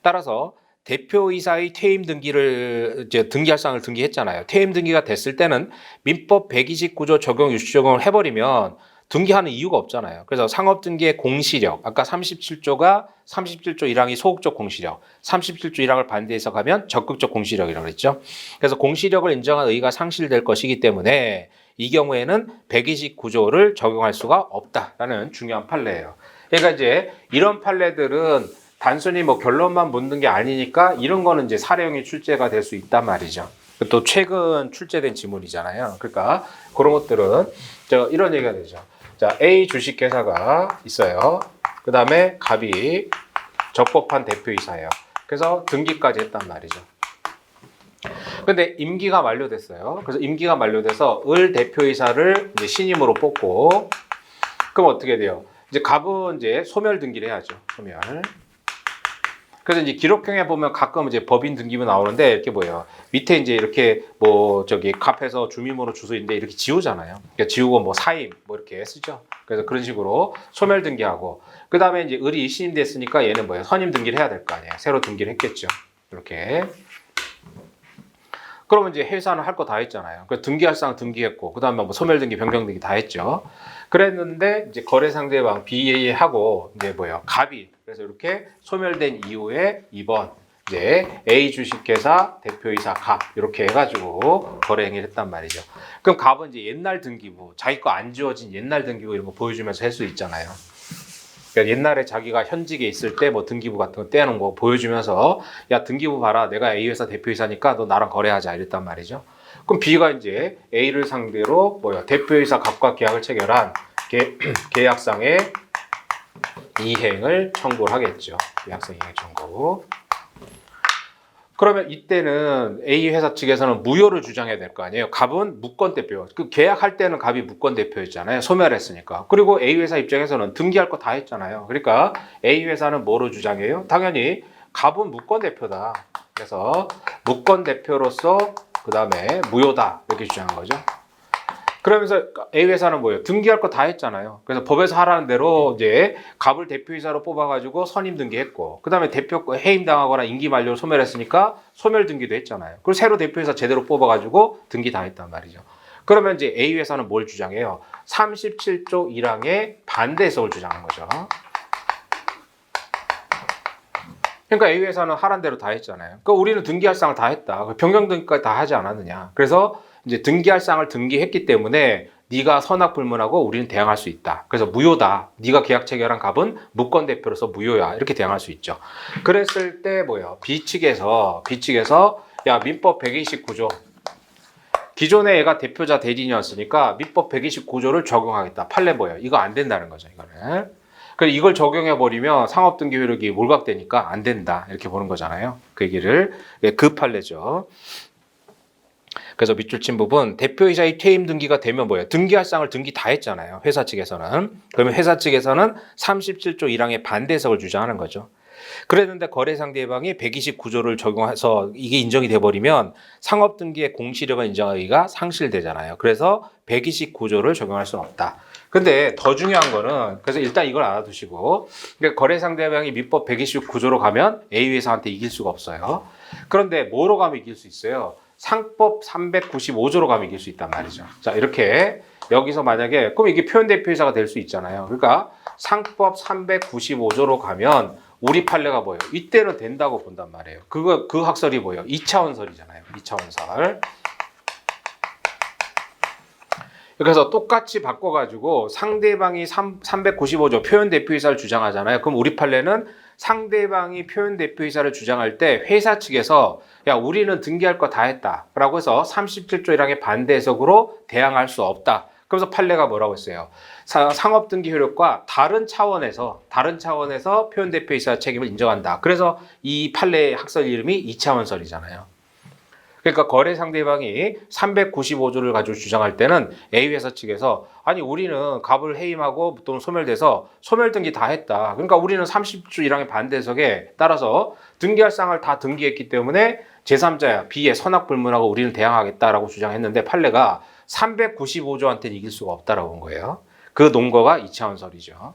Speaker 1: 따라서 대표이사의 퇴임 등기를 이제 등기할 사항을 등기했잖아요. 퇴임 등기가 됐을 때는 민법 129조 적용 유시 적용을 해버리면 등기하는 이유가 없잖아요. 그래서 상업등기의 공시력, 아까 37조가 37조 1항이 소극적 공시력, 37조 1항을 반대해서 가면 적극적 공시력이라고 그랬죠. 그래서 공시력을 인정한 의의가 상실될 것이기 때문에 이 경우에는 129조를 적용할 수가 없다라는 중요한 판례예요. 그러니까 이제 이런 판례들은 단순히 뭐 결론만 묻는 게 아니니까 이런 거는 이제 사례형이 출제가 될 수 있단 말이죠. 또 최근 출제된 지문이잖아요. 그러니까 그런 것들은 이런 얘기가 되죠. 자, A 주식회사가 있어요. 그 다음에 갑이 적법한 대표이사예요. 그래서 등기까지 했단 말이죠. 근데 임기가 만료됐어요. 그래서 임기가 만료돼서 을 대표이사를 이제 신임으로 뽑고, 그럼 어떻게 돼요? 이제 갑은 이제 소멸 등기를 해야죠. 소멸. 그래서 이제 기록형에 보면 가끔 이제 법인 등기부 나오는데 이렇게 뭐예요? 밑에 이제 이렇게 뭐 갑에서 주민번호 주소인데 이렇게 지우잖아요. 그러니까 지우고 뭐 사임 뭐 이렇게 쓰죠. 그래서 그런 식으로 소멸 등기하고 그 다음에 이제 을이 신임됐으니까 얘는 뭐예요? 선임 등기를 해야 될 거 아니에요. 새로 등기를 했겠죠. 이렇게. 그러면 이제 회사는 할 거 다 했잖아요. 그 등기할 사항 등기했고 그 다음에 뭐 소멸 등기, 변경 등기 다 했죠. 그랬는데 이제 거래 상대방 BA하고 이제 뭐예요? 갑이 그래서 이렇게 소멸된 이후에 2번 이제 A 주식회사 대표이사 갑 이렇게 해가지고 거래 행위를 했단 말이죠. 그럼 갑은 이제 옛날 등기부, 자기 거 안 지워진 옛날 등기부 이런 거 보여주면서 할 수 있잖아요. 그러니까 옛날에 자기가 현직에 있을 때 뭐 등기부 같은 거 떼어놓은 거 보여주면서 야 등기부 봐라, 내가 A 회사 대표이사니까 너 나랑 거래하자 이랬단 말이죠. 그럼 B가 이제 A를 상대로 뭐야 대표이사 갑과 계약을 체결한 계약상의 이행을 청구를 하겠죠. 계약상 이행 청구. 그러면 이때는 A 회사 측에서는 무효를 주장해야 될 거 아니에요. 갑은 무권 대표. 그 계약할 때는 갑이 무권 대표였잖아요. 소멸했으니까. 그리고 A 회사 입장에서는 등기할 거 다 했잖아요. 그러니까 A 회사는 뭐로 주장해요? 당연히 갑은 무권 대표다. 그래서 무권 대표로서 그 다음에 무효다 이렇게 주장한 거죠. 그러면서 A 회사는 뭐예요? 등기할 거 다 했잖아요. 그래서 법에서 하라는 대로 이제 갑을 대표이사로 뽑아가지고 선임 등기했고, 그 다음에 대표 해임당하거나 임기 만료를 소멸했으니까 소멸 등기도 했잖아요. 그리고 새로 대표이사 제대로 뽑아가지고 등기 다 했단 말이죠. 그러면 이제 A 회사는 뭘 주장해요? 37조 1항의 반대 해석을 주장한 거죠. 그러니까 A 회사는 하라는 대로 다 했잖아요. 그러니까 우리는 등기할 사항을 다 했다. 변경 등기까지 다 하지 않았느냐. 그래서 이제 등기할 사항을 등기했기 때문에 네가 선악불문하고 우리는 대항할 수 있다. 그래서 무효다. 네가 계약 체결한 갑은 무권 대표로서 무효야. 이렇게 대항할 수 있죠. 그랬을 때 뭐예요? B 측에서 야 민법 129조 기존에 얘가 대표자 대리인이었으니까 민법 129조를 적용하겠다. 판례 뭐예요? 이거 안 된다는 거죠. 이거는. 그래서 이걸 적용해 버리면 상업등기 효력이 몰각되니까 안 된다. 이렇게 보는 거잖아요. 그 얘기를 그 판례죠. 그래서 밑줄 친 부분 대표이사의 퇴임 등기가 되면 뭐예요? 등기할 사항을 등기 다 했잖아요. 회사 측에서는. 그러면 회사 측에서는 37조 1항의 반대 해석을 주장하는 거죠. 그랬는데 거래상대방이 129조를 적용해서 이게 인정이 돼버리면 상업등기의 공시력을 인정하기가 상실되잖아요. 그래서 129조를 적용할 수는 없다. 근데 더 중요한 거는 그래서 일단 이걸 알아두시고 그러니까 거래상대방이 민법 129조로 가면 A 회사한테 이길 수가 없어요. 그런데 뭐로 가면 이길 수 있어요? 상법 395조로 가면 이길 수 있단 말이죠. 자, 이렇게 여기서 만약에 그럼 이게 표현대표이사가 될 수 있잖아요. 그러니까 상법 395조로 가면 우리 판례가 뭐예요? 이때는 된다고 본단 말이에요. 그 학설이 뭐예요? 2차원설이잖아요. 2차원설. 그래서 똑같이 바꿔가지고 상대방이 395조 표현대표이사를 주장하잖아요. 그럼 우리 판례는 상대방이 표현대표이사를 주장할 때 회사 측에서 야 우리는 등기할 거 다 했다 라고 해서 37조 1항의 반대 해석으로 대항할 수 없다. 그래서 판례가 뭐라고 했어요? 상업등기 효력과 다른 차원에서 표현대표이사 책임을 인정한다. 그래서 이 판례의 학설 이름이 2차원설이잖아요. 그러니까 거래 상대방이 395조를 가지고 주장할 때는 A 회사 측에서 아니 우리는 갑을 해임하고 또는 소멸돼서 소멸 등기 다 했다. 그러니까 우리는 30조 1항의 반대 해석에 따라서 등기할 사항을 다 등기했기 때문에 제3자야 B의 선악 불문하고 우리는 대항하겠다라고 주장했는데 판례가 395조한테는 이길 수가 없다라고 한 거예요. 그 논거가 2차원설이죠.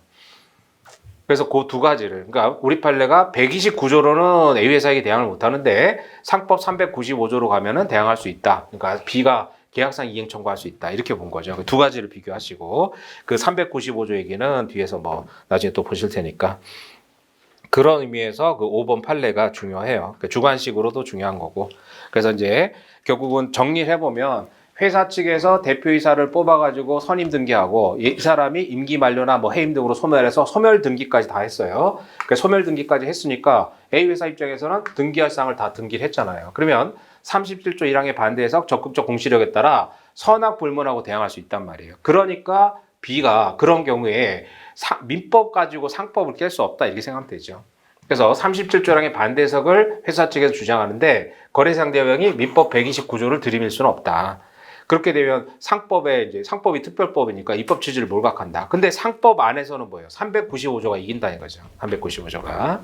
Speaker 1: 그래서 그 두 가지를 그러니까 우리 판례가 129조로는 A 회사에게 대항을 못 하는데 상법 395조로 가면은 대항할 수 있다. 그러니까 B가 계약상 이행 청구할 수 있다. 이렇게 본 거죠. 그 두 가지를 비교하시고 그 395조 얘기는 뒤에서 뭐 나중에 또 보실 테니까 그런 의미에서 그 5번 판례가 중요해요. 그 주관식으로도 중요한 거고. 그래서 이제 결국은 정리를 해보면 회사 측에서 대표이사를 뽑아가지고 선임 등기하고 이 사람이 임기 만료나 뭐 해임 등으로 소멸해서 소멸 등기까지 다 했어요. 그 소멸 등기까지 했으니까 A 회사 입장에서는 등기할 사항을 다 등기를 했잖아요. 그러면 37조 1항의 반대 해석 적극적 공시력에 따라 선악 불문하고 대항할 수 있단 말이에요. 그러니까 B가 그런 경우에 민법 가지고 상법을 깰 수 없다 이렇게 생각하면 되죠. 그래서 37조 1항의 반대 해석을 회사 측에서 주장하는데 거래상대방이 민법 129조를 들이밀 수는 없다. 그렇게 되면 상법이 특별법이니까 입법 취지를 몰각한다. 근데 상법 안에서는 뭐예요? 395조가 이긴다는 거죠. 395조가.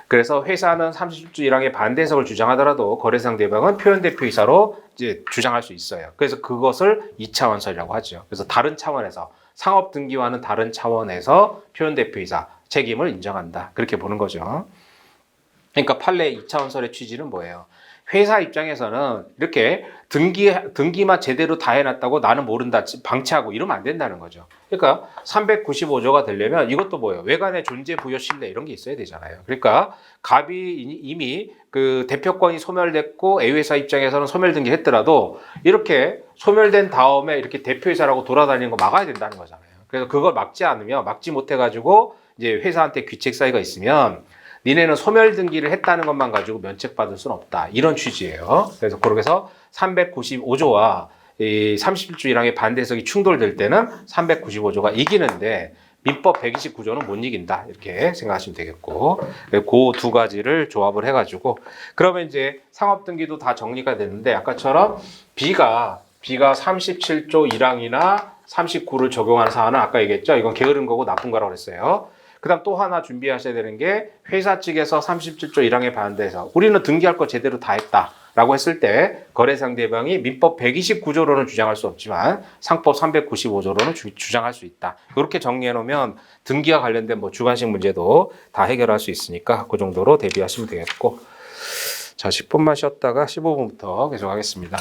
Speaker 1: 그래서 회사는 37조 1항의 반대 해석을 주장하더라도 거래상대방은 표현대표이사로 이제 주장할 수 있어요. 그래서 그것을 2차원설이라고 하죠. 그래서 다른 차원에서 상업등기와는 다른 차원에서 표현대표이사 책임을 인정한다. 그렇게 보는 거죠. 그러니까 판례 2차원설의 취지는 뭐예요? 회사 입장에서는 이렇게 등기만 제대로 다 해놨다고 나는 모른다 방치하고 이러면 안 된다는 거죠. 그러니까 395조가 되려면 이것도 뭐예요? 외관의 존재 부여 신뢰 이런 게 있어야 되잖아요. 그러니까 갑이 이미 그 대표권이 소멸됐고 A 회사 입장에서는 소멸 등기했더라도 이렇게 소멸된 다음에 이렇게 대표이사라고 돌아다니는 거 막아야 된다는 거잖아요. 그래서 그걸 막지 못해가지고 이제 회사한테 귀책 사유가 있으면 니네는 소멸 등기를 했다는 것만 가지고 면책받을 수는 없다. 이런 취지예요. 그래서 그렇게 해서 395조와 이 37조 1항의 반대 해석이 충돌될 때는 395조가 이기는데 민법 129조는 못 이긴다. 이렇게 생각하시면 되겠고 그 두 가지를 조합을 해가지고 그러면 이제 상업등기도 다 정리가 됐는데 아까처럼 B가 37조 1항이나 39를 적용하는 사안은 아까 얘기했죠. 이건 게으른 거고 나쁜 거라고 그랬어요. 그 다음 또 하나 준비하셔야 되는 게 회사 측에서 37조 1항에 반대해서 우리는 등기할 거 제대로 다 했다 라고 했을 때 거래 상대방이 민법 129조로는 주장할 수 없지만 상법 395조로는 주장할 수 있다. 이렇게 정리해 놓으면 등기와 관련된 뭐 주관식 문제도 다 해결할 수 있으니까 그 정도로 대비하시면 되겠고 자 10분만 쉬었다가 15분부터 계속 하겠습니다.